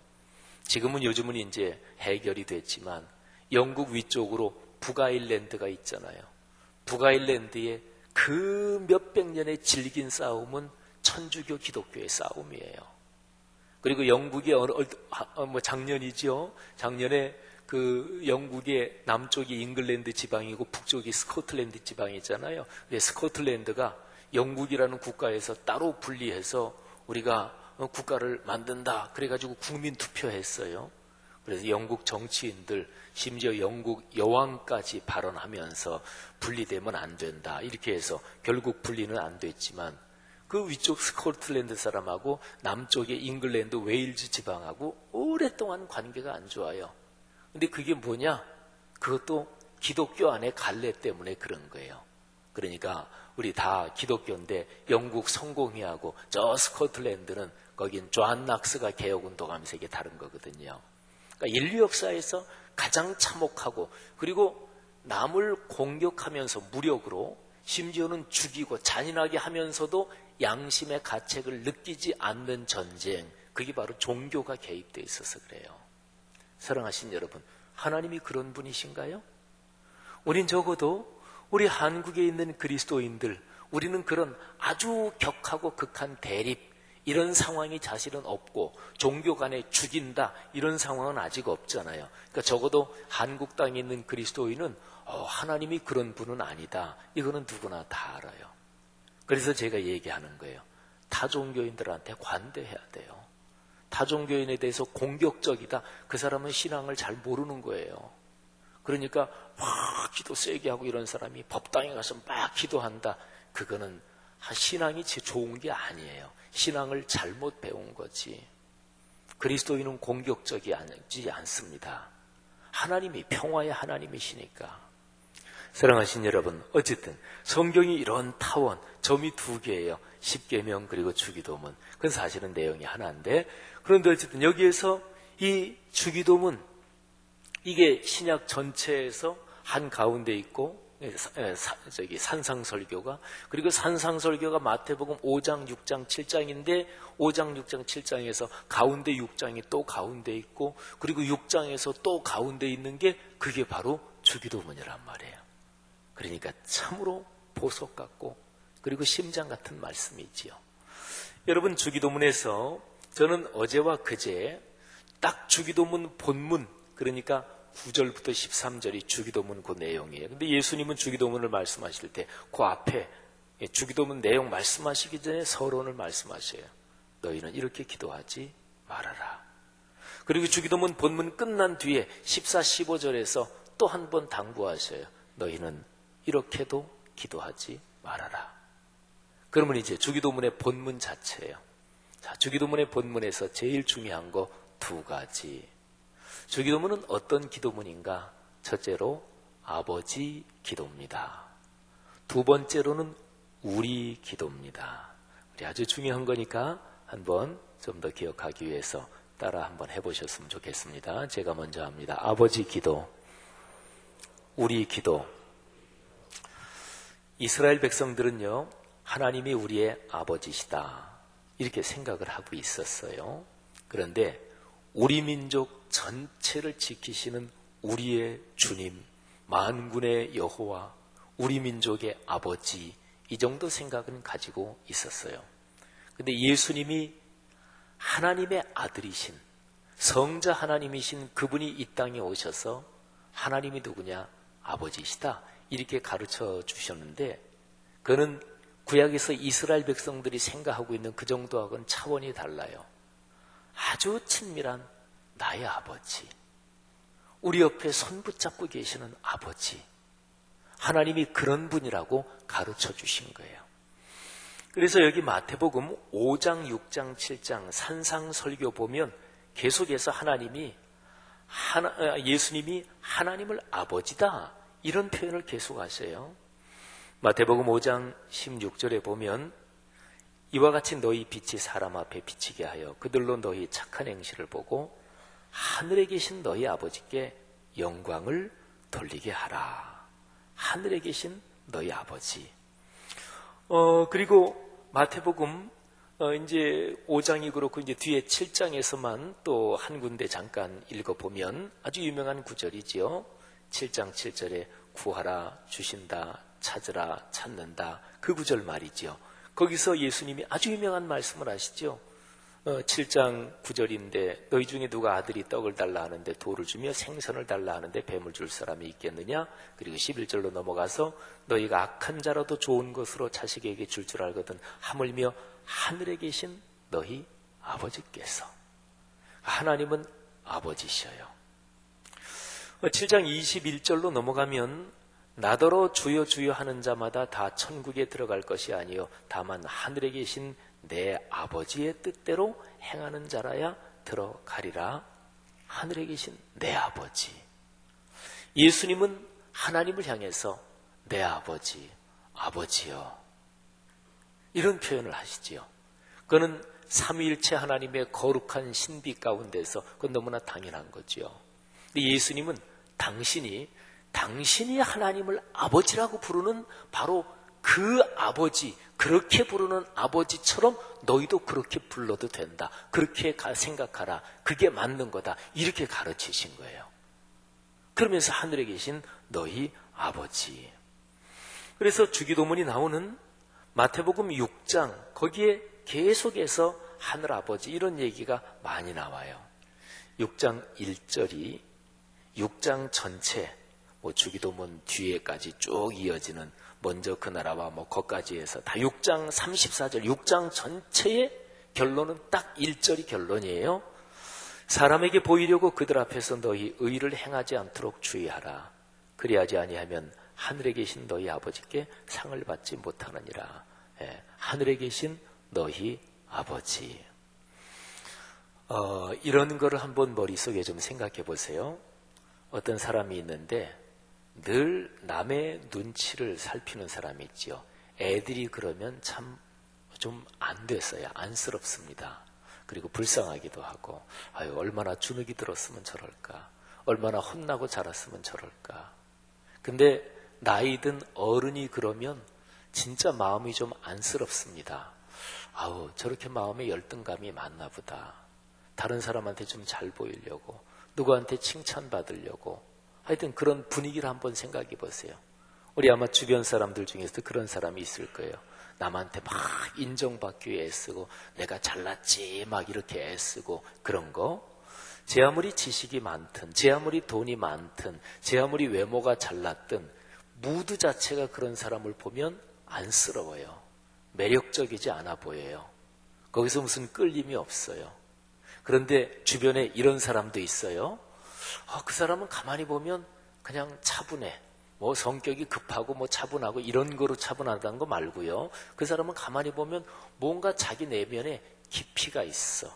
지금은 요즘은 이제 해결이 됐지만 영국 위쪽으로 북아일랜드가 있잖아요. 북아일랜드의 그 몇백 년의 질긴 싸움은 천주교 기독교의 싸움이에요. 그리고 영국이 작년이죠. 작년에 그 영국의 남쪽이 잉글랜드 지방이고 북쪽이 스코틀랜드 지방이잖아요. 근데 스코틀랜드가 영국이라는 국가에서 따로 분리해서 우리가 국가를 만든다. 그래가지고 국민 투표했어요. 그래서 영국 정치인들, 심지어 영국 여왕까지 발언하면서 분리되면 안 된다. 이렇게 해서 결국 분리는 안 됐지만 그 위쪽 스코틀랜드 사람하고 남쪽의 잉글랜드 웨일즈 지방하고 오랫동안 관계가 안 좋아요. 근데 그게 뭐냐? 그것도 기독교 안에 갈래 때문에 그런 거예요. 그러니까 우리 다 기독교인데 영국 성공회하고 저 스코틀랜드는 거긴 존 낙스가 개혁운동하면서 이게 다른 거거든요. 그러니까 인류 역사에서 가장 참혹하고 그리고 남을 공격하면서 무력으로 심지어는 죽이고 잔인하게 하면서도 양심의 가책을 느끼지 않는 전쟁, 그게 바로 종교가 개입되어 있어서 그래요. 사랑하신 여러분, 하나님이 그런 분이신가요? 우린 적어도 우리 한국에 있는 그리스도인들, 우리는 그런 아주 격하고 극한 대립, 이런 상황이 사실은 없고 종교 간에 죽인다 이런 상황은 아직 없잖아요. 그러니까 적어도 한국 땅에 있는 그리스도인은 하나님이 그런 분은 아니다. 이거는 누구나 다 알아요. 그래서 제가 얘기하는 거예요. 타 종교인들한테 관대해야 돼요. 타 종교인에 대해서 공격적이다. 그 사람은 신앙을 잘 모르는 거예요. 그러니까 막 기도 세게 하고 이런 사람이 법당에 가서 막 기도한다. 그거는 신앙이 좋은 게 아니에요. 신앙을 잘못 배운 거지. 그리스도인은 공격적이지 않습니다. 하나님이 평화의 하나님이시니까. 사랑하신 여러분, 어쨌든 성경이 이런 타원, 점이 두 개예요. 십계명 그리고 주기도문. 그건 사실은 내용이 하나인데, 그런데 어쨌든 여기에서 이 주기도문, 이게 신약 전체에서 한 가운데 있고 산상설교가, 그리고 산상설교가 마태복음 5장, 6장, 7장인데 5장, 6장, 7장에서 가운데 6장이 또 가운데 있고, 그리고 6장에서 또 가운데 있는 게 그게 바로 주기도문이란 말이에요. 그러니까 참으로 보석 같고 그리고 심장 같은 말씀이지요. 여러분, 주기도문에서 저는 어제와 그제 딱 주기도문 본문, 그러니까 9절부터 13절이 주기도문 그 내용이에요. 근데 예수님은 주기도문을 말씀하실 때 그 앞에 주기도문 내용 말씀하시기 전에 서론을 말씀하셔요. 너희는 이렇게 기도하지 말아라. 그리고 주기도문 본문 끝난 뒤에 14, 15절에서 또 한 번 당부하셔요. 너희는 이렇게도 기도하지 말아라. 그러면 이제 주기도문의 본문 자체예요. 자, 주기도문의 본문에서 제일 중요한 거 두 가지. 주기도문은 어떤 기도문인가? 첫째로 아버지 기도입니다. 두 번째로는 우리 기도입니다. 우리 아주 중요한 거니까 한번 좀 더 기억하기 위해서 따라 한번 해보셨으면 좋겠습니다. 제가 먼저 합니다. 아버지 기도, 우리 기도. 이스라엘 백성들은요, 하나님이 우리의 아버지시다 이렇게 생각을 하고 있었어요. 그런데 우리 민족 전체를 지키시는 우리의 주님, 만군의 여호와, 우리 민족의 아버지, 이 정도 생각은 가지고 있었어요. 근데 예수님이 하나님의 아들이신, 성자 하나님이신 그분이 이 땅에 오셔서 하나님이 누구냐? 아버지시다 이렇게 가르쳐 주셨는데, 그는 구약에서 이스라엘 백성들이 생각하고 있는 그 정도하고는 차원이 달라요. 아주 친밀한 나의 아버지, 우리 옆에 손 붙잡고 계시는 아버지, 하나님이 그런 분이라고 가르쳐 주신 거예요. 그래서 여기 마태복음 5장, 6장, 7장 산상설교 보면 계속해서 예수님이 하나님을 아버지다 이런 표현을 계속 하세요. 마태복음 5장 16절에 보면 이와 같이 너희 빛이 사람 앞에 비치게 하여 그들로 너희 착한 행실을 보고 하늘에 계신 너희 아버지께 영광을 돌리게 하라. 하늘에 계신 너희 아버지. 그리고 마태복음 이제 5장이 그렇고 이제 뒤에 7장에서만 또 한 군데 잠깐 읽어보면 아주 유명한 구절이지요. 7장 7절에 구하라 주신다, 찾으라 찾는다, 그 구절 말이죠. 거기서 예수님이 아주 유명한 말씀을 하시죠. 7장 9절인데 너희 중에 누가 아들이 떡을 달라 하는데 돌을 주며 생선을 달라 하는데 뱀을 줄 사람이 있겠느냐. 그리고 11절로 넘어가서 너희가 악한 자라도 좋은 것으로 자식에게 줄 줄 알거든 하물며 하늘에 계신 너희 아버지께서. 하나님은 아버지셔요. 7장 21절로 넘어가면 나더러 주여 주여 하는 자마다 다 천국에 들어갈 것이 아니요 다만 하늘에 계신 내 아버지의 뜻대로 행하는 자라야 들어가리라. 하늘에 계신 내 아버지. 예수님은 하나님을 향해서 내 아버지, 아버지요, 이런 표현을 하시지요. 그거는 삼위일체 하나님의 거룩한 신비 가운데서 그건 너무나 당연한 거지요. 예수님은 당신이 하나님을 아버지라고 부르는 바로 그 아버지, 그렇게 부르는 아버지처럼 너희도 그렇게 불러도 된다. 그렇게 생각하라. 그게 맞는 거다. 이렇게 가르치신 거예요. 그러면서 하늘에 계신 너희 아버지. 그래서 주기도문이 나오는 마태복음 6장, 거기에 계속해서 하늘아버지 이런 얘기가 많이 나와요. 6장 1절이 6장 전체 주기도문 뒤에까지 쭉 이어지는 먼저 그 나라와 거기까지 해서 다 6장 34절 6장 전체의 결론은 딱 1절이 결론이에요. 사람에게 보이려고 그들 앞에서 너희 의를 행하지 않도록 주의하라. 그리하지 아니하면 하늘에 계신 너희 아버지께 상을 받지 못하느니라. 하늘에 계신 너희 아버지. 이런 거를 한번 머릿속에 좀 생각해 보세요. 어떤 사람이 있는데 늘 남의 눈치를 살피는 사람이 있지요. 애들이 그러면 참 좀 안 됐어요. 안쓰럽습니다. 그리고 불쌍하기도 하고, 아유, 얼마나 주눅이 들었으면 저럴까. 얼마나 혼나고 자랐으면 저럴까. 근데 나이 든 어른이 그러면 진짜 마음이 좀 안쓰럽습니다. 아우, 저렇게 마음에 열등감이 많나 보다. 다른 사람한테 좀 잘 보이려고, 누구한테 칭찬받으려고. 하여튼 그런 분위기를 한번 생각해 보세요. 우리 아마 주변 사람들 중에서도 그런 사람이 있을 거예요. 남한테 막 인정받기 애쓰고 내가 잘났지 막 이렇게 애쓰고 그런 거. 제 아무리 지식이 많든, 제 아무리 돈이 많든, 제 아무리 외모가 잘났든 무드 자체가 그런 사람을 보면 안쓰러워요. 매력적이지 않아 보여요. 거기서 무슨 끌림이 없어요. 그런데 주변에 이런 사람도 있어요. 그 사람은 가만히 보면 그냥 차분해. 성격이 급하고 차분하고 이런 거로 차분하다는 거 말고요. 그 사람은 가만히 보면 뭔가 자기 내면에 깊이가 있어.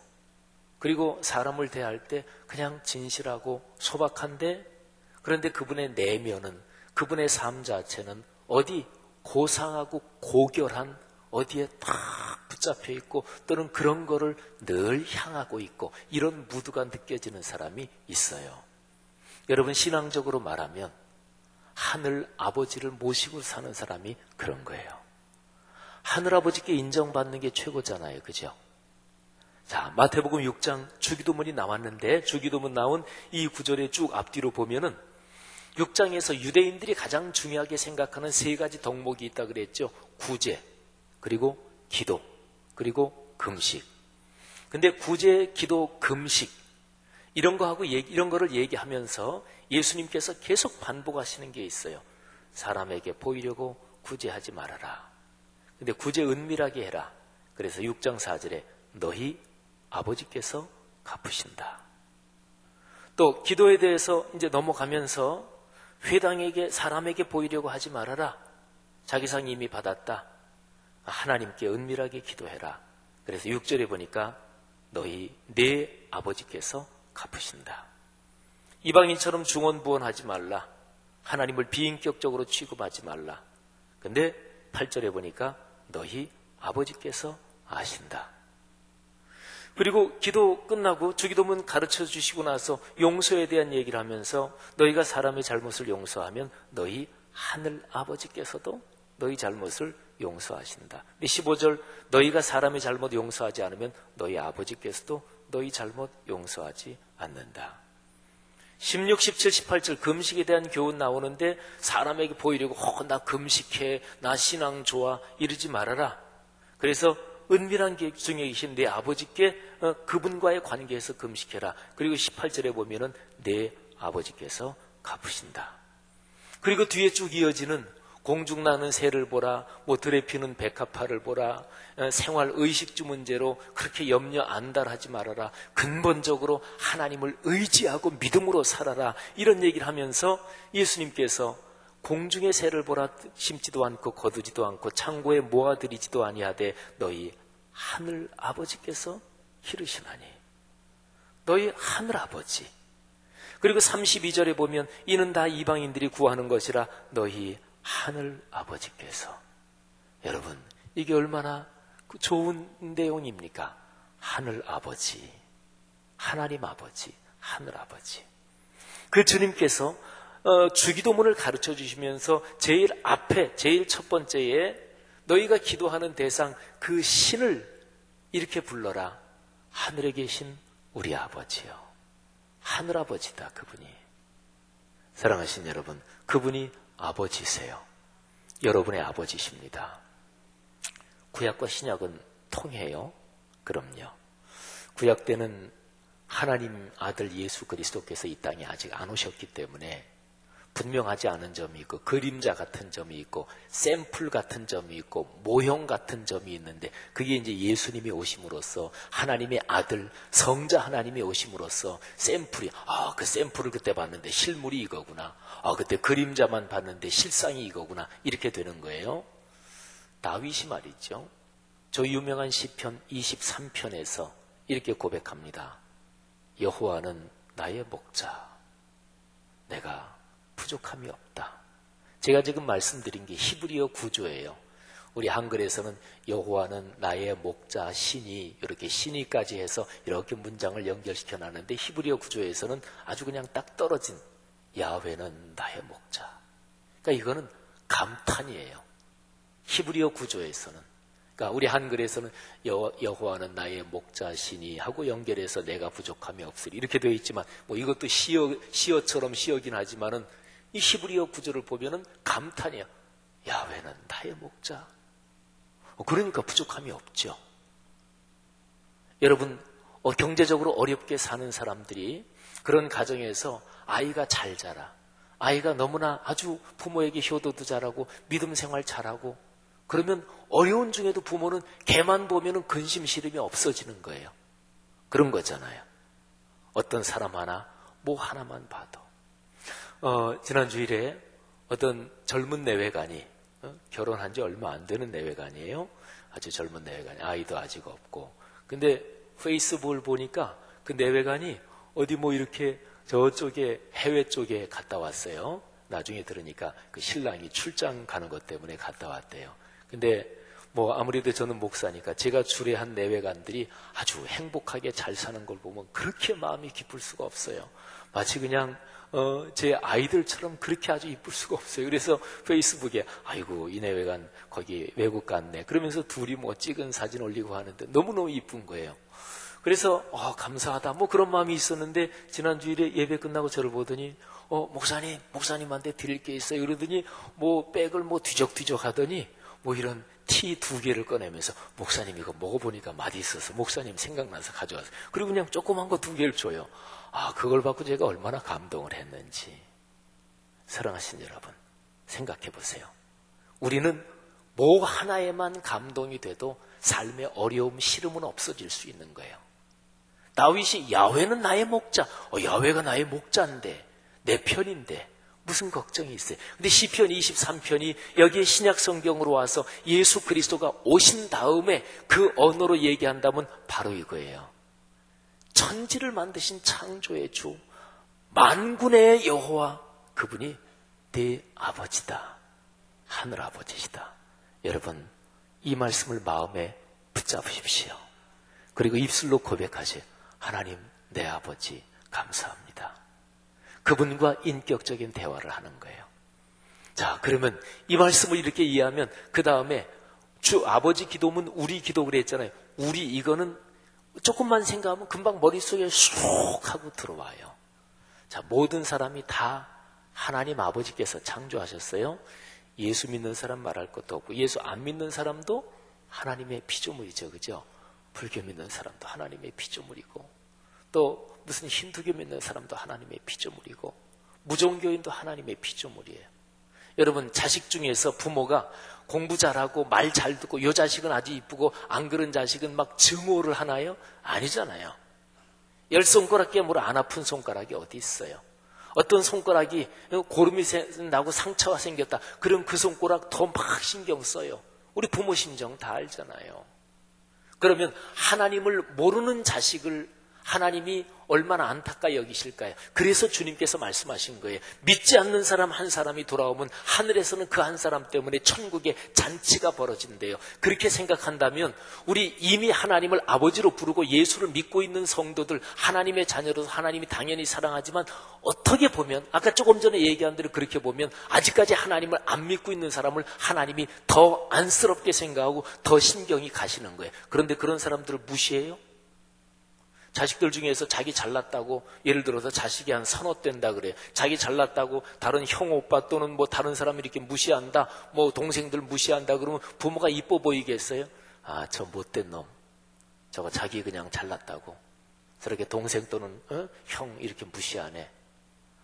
그리고 사람을 대할 때 그냥 진실하고 소박한데, 그런데 그분의 내면은, 그분의 삶 자체는 어디 고상하고 고결한 어디에 딱 붙잡혀 있고 또는 그런 거를 늘 향하고 있고 이런 무드가 느껴지는 사람이 있어요. 여러분, 신앙적으로 말하면 하늘 아버지를 모시고 사는 사람이 그런 거예요. 하늘 아버지께 인정받는 게 최고잖아요. 그죠? 자, 마태복음 6장 주기도문이 나왔는데, 주기도문 나온 이 구절의 쭉 앞뒤로 보면은 6장에서 유대인들이 가장 중요하게 생각하는 세 가지 덕목이 있다 그랬죠. 구제, 그리고 기도, 그리고 금식. 근데 구제, 기도, 금식 이런 거를 얘기하면서 예수님께서 계속 반복하시는 게 있어요. 사람에게 보이려고 구제하지 말아라. 근데 구제 은밀하게 해라. 그래서 6장 4절에 너희 아버지께서 갚으신다. 또 기도에 대해서 이제 넘어가면서 회당에게 사람에게 보이려고 하지 말아라. 자기 상 이미 받았다. 하나님께 은밀하게 기도해라. 그래서 6절에 보니까 너희 내 아버지께서 갚으신다. 이방인처럼 중언부언하지 말라. 하나님을 비인격적으로 취급하지 말라. 근데 8절에 보니까 너희 아버지께서 아신다. 그리고 기도 끝나고 주기도문 가르쳐 주시고 나서 용서에 대한 얘기를 하면서 너희가 사람의 잘못을 용서하면 너희 하늘 아버지께서도 너희 잘못을 용서하신다. 15절 너희가 사람의 잘못 용서하지 않으면 너희 아버지께서도 너희 잘못 용서하지 않는다. 16, 17, 18절 금식에 대한 교훈 나오는데 사람에게 보이려고 나 금식해, 나 신앙 좋아 이러지 말아라. 그래서 은밀한 계획 중에 계신 내 아버지께 그분과의 관계에서 금식해라. 그리고 18절에 보면은 내 아버지께서 갚으신다. 그리고 뒤에 쭉 이어지는 공중나는 새를 보라, 들에 피는 백합화를 보라, 생활 의식주 문제로 그렇게 염려 안달하지 말아라. 근본적으로 하나님을 의지하고 믿음으로 살아라. 이런 얘기를 하면서 예수님께서 공중의 새를 보라, 심지도 않고 거두지도 않고 창고에 모아들이지도 아니하되 너희 하늘 아버지께서 기르시나니. 너희 하늘 아버지. 그리고 32절에 보면 이는 다 이방인들이 구하는 것이라 너희 하늘 아버지께서. 여러분, 이게 얼마나 좋은 내용입니까? 하늘 아버지, 하나님 아버지, 하늘 아버지. 그 주님께서 주기도문을 가르쳐 주시면서 제일 앞에, 제일 첫 번째에 너희가 기도하는 대상 그 신을 이렇게 불러라. 하늘에 계신 우리 아버지요. 하늘 아버지다, 그분이. 사랑하신 여러분, 그분이 아버지세요. 여러분의 아버지십니다. 구약과 신약은 통해요? 그럼요. 구약 때는 하나님 아들 예수 그리스도께서 이 땅에 아직 안 오셨기 때문에 분명하지 않은 점이 있고 그림자 같은 점이 있고 샘플 같은 점이 있고 모형 같은 점이 있는데 그게 이제 예수님이 오심으로써 하나님의 아들 성자 하나님이 오심으로써 샘플이 그 샘플을 그때 봤는데 실물이 이거구나. 그때 그림자만 봤는데 실상이 이거구나. 이렇게 되는 거예요. 다윗이 말이죠. 저 유명한 시편 23편에서 이렇게 고백합니다. 여호와는 나의 목자. 내가 부족함이 없다. 제가 지금 말씀드린 게 히브리어 구조예요. 우리 한글에서는 여호와는 나의 목자 신이 이렇게 신이까지 해서 이렇게 문장을 연결시켜 놨는데 히브리어 구조에서는 아주 그냥 딱 떨어진 야훼는 나의 목자. 그러니까 이거는 감탄이에요. 히브리어 구조에서는. 그러니까 우리 한글에서는 여호와는 나의 목자시니 하고 연결해서 내가 부족함이 없으리 이렇게 되어 있지만 이것도 시어처럼 시어긴 하지만은 이 히브리어 구조를 보면은 감탄이야. 야훼는 나의 목자. 그러니까 부족함이 없죠. 여러분 경제적으로 어렵게 사는 사람들이 그런 가정에서 아이가 잘 자라. 아이가 너무나 아주 부모에게 효도도 잘하고 믿음 생활 잘하고 그러면 어려운 중에도 부모는 걔만 보면은 근심 시름이 없어지는 거예요. 그런 거잖아요. 어떤 사람 하나, 뭐 하나만 봐도. 지난 주일에 어떤 젊은 내외관이 결혼한 지 얼마 안 되는 내외관이에요. 아주 젊은 내외관이 아이도 아직 없고. 근데 페이스북을 보니까 그 내외관이 어디 이렇게 저쪽에 해외 쪽에 갔다 왔어요. 나중에 들으니까 그 신랑이 출장 가는 것 때문에 갔다 왔대요. 근데 아무래도 저는 목사니까 제가 주례한 내외관들이 아주 행복하게 잘 사는 걸 보면 그렇게 마음이 기쁠 수가 없어요. 마치 그냥 제 아이들처럼 그렇게 아주 이쁠 수가 없어요. 그래서 페이스북에 아이고 이 내외관 거기 외국 갔네 그러면서 둘이 찍은 사진 올리고 하는데 너무너무 이쁜 거예요. 그래서 감사하다 그런 마음이 있었는데 지난주일에 예배 끝나고 저를 보더니 목사님한테 드릴 게 있어요. 그러더니 백을 뒤적뒤적 하더니 이런 티 2개를 꺼내면서 목사님 이거 먹어보니까 맛이 있어서 목사님 생각나서 가져와서 그리고 그냥 조그만 거 2개를 줘요. 그걸 받고 제가 얼마나 감동을 했는지. 사랑하신 여러분 생각해 보세요. 우리는 뭐 하나에만 감동이 돼도 삶의 어려움 시름은 없어질 수 있는 거예요. 다윗이 야훼는 나의 목자. 야훼가 나의 목자인데 내 편인데 무슨 걱정이 있어요. 근데 시편 23편이 여기에 신약 성경으로 와서 예수 그리스도가 오신 다음에 그 언어로 얘기한다면 바로 이거예요. 천지를 만드신 창조의 주 만군의 여호와 그분이 내 아버지다. 하늘 아버지시다. 여러분 이 말씀을 마음에 붙잡으십시오. 그리고 입술로 고백하세요. 하나님, 내 아버지 감사합니다. 그분과 인격적인 대화를 하는 거예요. 자, 그러면 이 말씀을 이렇게 이해하면 그 다음에 주 아버지 기도면 우리 기도 그랬잖아요. 우리 이거는 조금만 생각하면 금방 머릿속에 쑥 하고 들어와요. 자, 모든 사람이 다 하나님 아버지께서 창조하셨어요. 예수 믿는 사람 말할 것도 없고 예수 안 믿는 사람도 하나님의 피조물이죠. 그죠? 불교 믿는 사람도 하나님의 피조물이고 또 무슨 힌두교 믿는 사람도 하나님의 피조물이고 무종교인도 하나님의 피조물이에요. 여러분, 자식 중에서 부모가 공부 잘하고 말 잘 듣고 이 자식은 아주 이쁘고 안 그런 자식은 막 증오를 하나요? 아니잖아요. 10손가락 깨물어 안 아픈 손가락이 어디 있어요? 어떤 손가락이 고름이 나고 상처가 생겼다. 그럼 그 손가락 더 막 신경 써요. 우리 부모 심정 다 알잖아요. 그러면 하나님을 모르는 자식을 하나님이 얼마나 안타까이 여기실까요? 그래서 주님께서 말씀하신 거예요. 믿지 않는 사람 한 사람이 돌아오면 하늘에서는 그 한 사람 때문에 천국에 잔치가 벌어진대요. 그렇게 생각한다면 우리 이미 하나님을 아버지로 부르고 예수를 믿고 있는 성도들, 하나님의 자녀로서 하나님이 당연히 사랑하지만 어떻게 보면 아까 조금 전에 얘기한 대로 그렇게 보면 아직까지 하나님을 안 믿고 있는 사람을 하나님이 더 안쓰럽게 생각하고 더 신경이 가시는 거예요. 그런데 그런 사람들을 무시해요? 자식들 중에서 자기 잘났다고 예를 들어서 자식이 한 서너 된다 그래요. 자기 잘났다고 다른 형 오빠 또는 뭐 다른 사람이 이렇게 무시한다, 뭐 동생들 무시한다 그러면 부모가 이뻐 보이겠어요? 아, 저 못된 놈, 저거 자기 그냥 잘났다고 저렇게 동생 또는 형 이렇게 무시하네.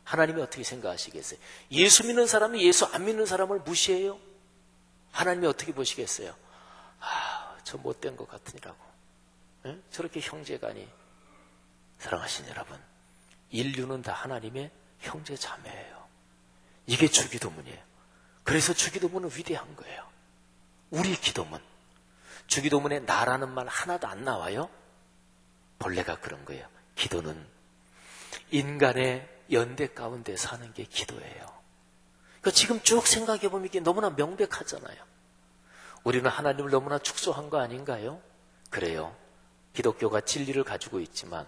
하나님이 어떻게 생각하시겠어요? 예수 믿는 사람이 예수 안 믿는 사람을 무시해요? 하나님이 어떻게 보시겠어요? 아, 저 못된 것 같으니라고 저렇게 형제간이. 사랑하신 여러분, 인류는 다 하나님의 형제 자매예요. 이게 주기도문이에요. 그래서 주기도문은 위대한 거예요. 우리 기도문, 주기도문에 나라는 말 하나도 안 나와요. 본래가 그런 거예요. 기도는 인간의 연대 가운데 사는 게 기도예요. 그러니까 지금 쭉 생각해 보면 이게 너무나 명백하잖아요. 우리는 하나님을 너무나 축소한 거 아닌가요? 그래요. 기독교가 진리를 가지고 있지만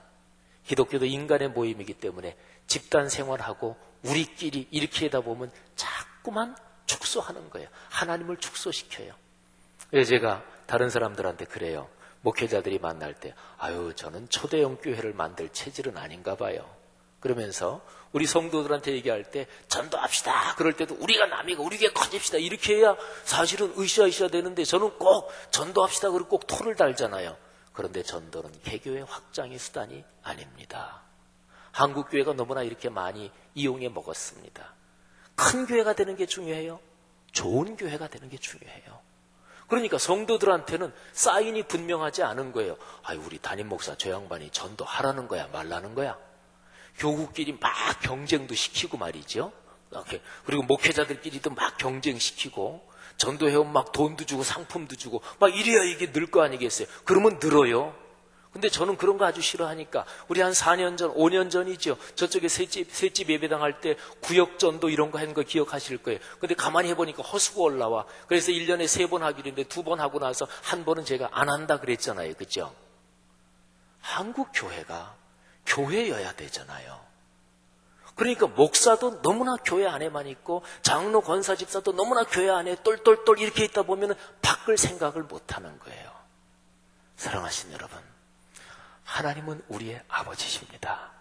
기독교도 인간의 모임이기 때문에 집단 생활하고 우리끼리 이렇게 하다 보면 자꾸만 축소하는 거예요. 하나님을 축소시켜요. 그래서 제가 다른 사람들한테 그래요. 목회자들이 만날 때 아유, 저는 초대형 교회를 만들 체질은 아닌가 봐요. 그러면서 우리 성도들한테 얘기할 때 전도합시다. 그럴 때도 우리가 남이고 우리 교회 커집시다. 이렇게 해야 사실은 으쌰으쌰 되는데 저는 꼭 전도합시다. 그리고 꼭 토를 달잖아요. 그런데 전도는 개교의 확장의 수단이 아닙니다. 한국 교회가 너무나 이렇게 많이 이용해 먹었습니다. 큰 교회가 되는 게 중요해요. 좋은 교회가 되는 게 중요해요. 그러니까 성도들한테는 사인이 분명하지 않은 거예요. 아유, 우리 담임 목사 저 양반이 전도하라는 거야, 말라는 거야. 교구끼리 막 경쟁도 시키고 말이죠. 그리고 목회자들끼리도 막 경쟁시키고 전도해오면 막 돈도 주고 상품도 주고 막 이래야 이게 늘 거 아니겠어요? 그러면 늘어요. 근데 저는 그런 거 아주 싫어하니까 우리 한 4년 전, 5년 전이죠. 저쪽에 셋집 예배당 할 때 구역전도 이런 거 한 거 기억하실 거예요. 근데 가만히 해보니까 허수고 올라와. 그래서 1년에 3번 하기로 했는데 2번 하고 나서 한 번은 제가 안 한다 그랬잖아요. 그죠? 한국 교회가 교회여야 되잖아요. 그러니까 목사도 너무나 교회 안에만 있고 장로 권사 집사도 너무나 교회 안에 똘똘똘 이렇게 있다 보면 바꿀 생각을 못하는 거예요. 사랑하신 여러분, 하나님은 우리의 아버지십니다.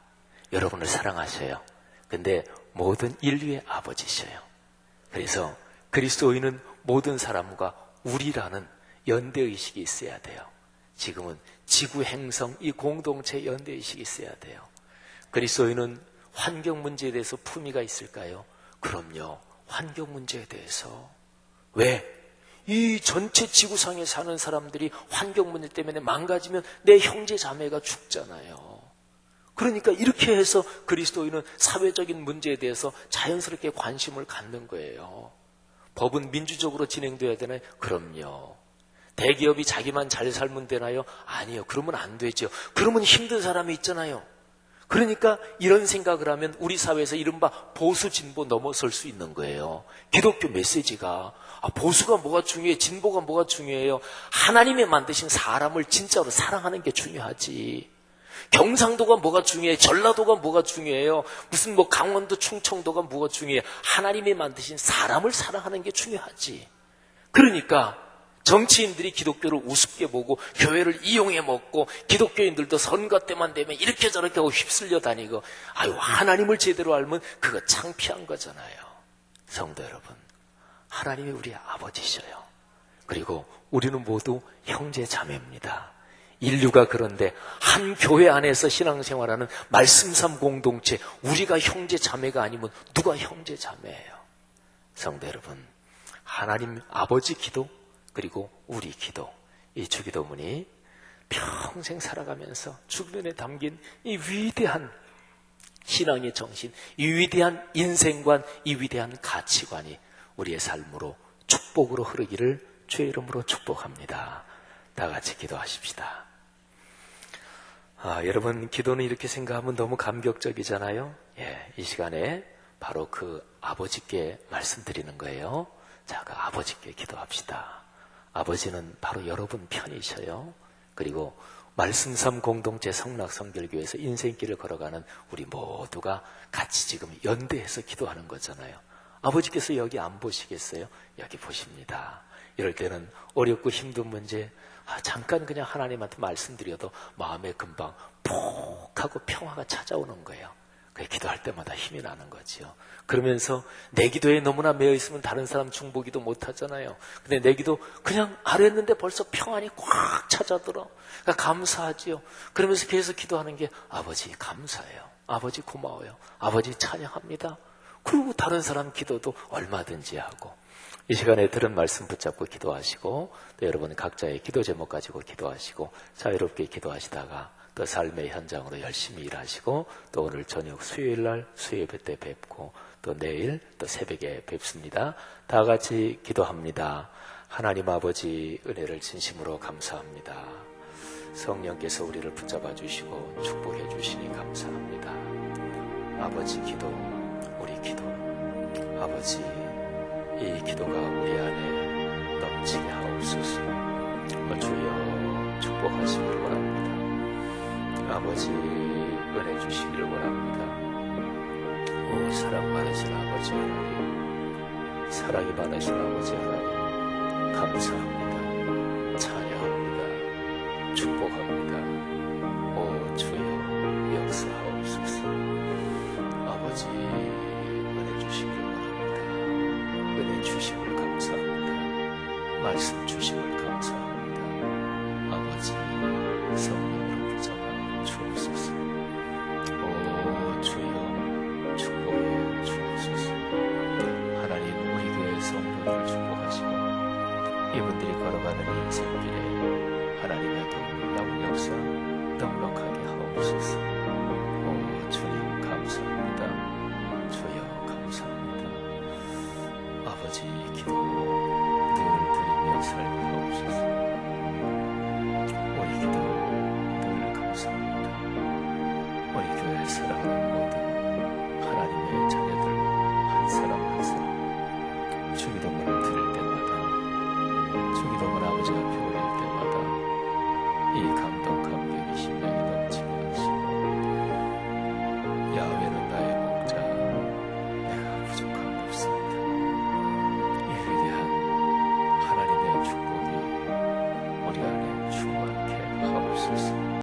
여러분을 사랑하셔요. 근데 모든 인류의 아버지셔요. 그래서 그리스도인은 모든 사람과 우리라는 연대의식이 있어야 돼요. 지금은 지구 행성 이 공동체 연대의식이 있어야 돼요. 그리스도인은 환경 문제에 대해서 품위가 있을까요? 그럼요. 환경 문제에 대해서. 왜? 이 전체 지구상에 사는 사람들이 환경 문제 때문에 망가지면 내 형제 자매가 죽잖아요. 그러니까 이렇게 해서 그리스도인은 사회적인 문제에 대해서 자연스럽게 관심을 갖는 거예요. 법은 민주적으로 진행돼야 되나요? 그럼요. 대기업이 자기만 잘 살면 되나요? 아니요. 그러면 안 되죠. 그러면 힘든 사람이 있잖아요. 그러니까 이런 생각을 하면 우리 사회에서 이른바 보수 진보 넘어설 수 있는 거예요. 기독교 메시지가 보수가 뭐가 중요해, 진보가 뭐가 중요해요. 하나님이 만드신 사람을 진짜로 사랑하는 게 중요하지. 경상도가 뭐가 중요해, 전라도가 뭐가 중요해요. 무슨 뭐 강원도, 충청도가 뭐가 중요해. 하나님이 만드신 사람을 사랑하는 게 중요하지. 그러니까 정치인들이 기독교를 우습게 보고 교회를 이용해 먹고 기독교인들도 선거 때만 되면 이렇게 저렇게 하고 휩쓸려 다니고 하나님을 제대로 알면 그거 창피한 거잖아요. 성도 여러분, 하나님이 우리 아버지셔요. 그리고 우리는 모두 형제 자매입니다. 인류가 그런데 한 교회 안에서 신앙생활하는 말씀삼 공동체, 우리가 형제 자매가 아니면 누가 형제 자매예요? 성도 여러분, 하나님 아버지 기도 그리고 우리 기도, 이 주기도문이 평생 살아가면서 주변에 담긴 이 위대한 신앙의 정신, 이 위대한 인생관, 이 위대한 가치관이 우리의 삶으로 축복으로 흐르기를 주의 이름으로 축복합니다. 다 같이 기도하십시다. 여러분, 기도는 이렇게 생각하면 너무 감격적이잖아요. 이 시간에 바로 그 아버지께 말씀드리는 거예요. 자, 그 아버지께 기도합시다. 아버지는 바로 여러분 편이셔요. 그리고 말씀삼 공동체 성락성결교회에서 인생길을 걸어가는 우리 모두가 같이 지금 연대해서 기도하는 거잖아요. 아버지께서 여기 안 보시겠어요? 여기 보십니다. 이럴 때는 어렵고 힘든 문제 잠깐 그냥 하나님한테 말씀드려도 마음에 금방 푹 하고 평화가 찾아오는 거예요. 그게 기도할 때마다 힘이 나는 거지요. 그러면서 내 기도에 너무나 매여 있으면 다른 사람 중보기도 못 하잖아요. 근데 내 기도 그냥 아랬는데 벌써 평안이 꽉 찾아들어. 그러니까 감사하지요. 그러면서 계속 기도하는 게 아버지 감사해요. 아버지 고마워요. 아버지 찬양합니다. 그리고 다른 사람 기도도 얼마든지 하고. 이 시간에 들은 말씀 붙잡고 기도하시고 또 여러분 각자의 기도 제목 가지고 기도하시고 자유롭게 기도하시다가 또 삶의 현장으로 열심히 일하시고 또 오늘 저녁 수요일날 수요예배 때 뵙고 또 내일 또 새벽에 뵙습니다. 다 같이 기도합니다. 하나님 아버지 은혜를 진심으로 감사합니다. 성령께서 우리를 붙잡아 주시고 축복해 주시니 감사합니다. 아버지 기도, 우리 기도, 아버지 이 기도가 우리 안에 넘치게 하옵소서. 주여 축복하시기를 원합니다. 아버지 은혜 주시기를 원합니다. 오 사랑 많으신 아버지 하나님, 사랑이 많으신 아버지 하나님, 감사합니다. 찬양합니다. 축복합니다. 오 주여 역사하옵소서. 아버지 은혜 주시기를 원합니다. 은혜 주심을 감사합니다. 말씀 주심을 감사합니다. 아버지 성령으로 붙잡아 주옵소서. 오 주여 축복해 주옵소서. 하나님 우리 교회 성도들을 축복하시고 이분들이 걸어가는 인생길에 하나님의 놀라운 역사 넉넉하게 하옵소서.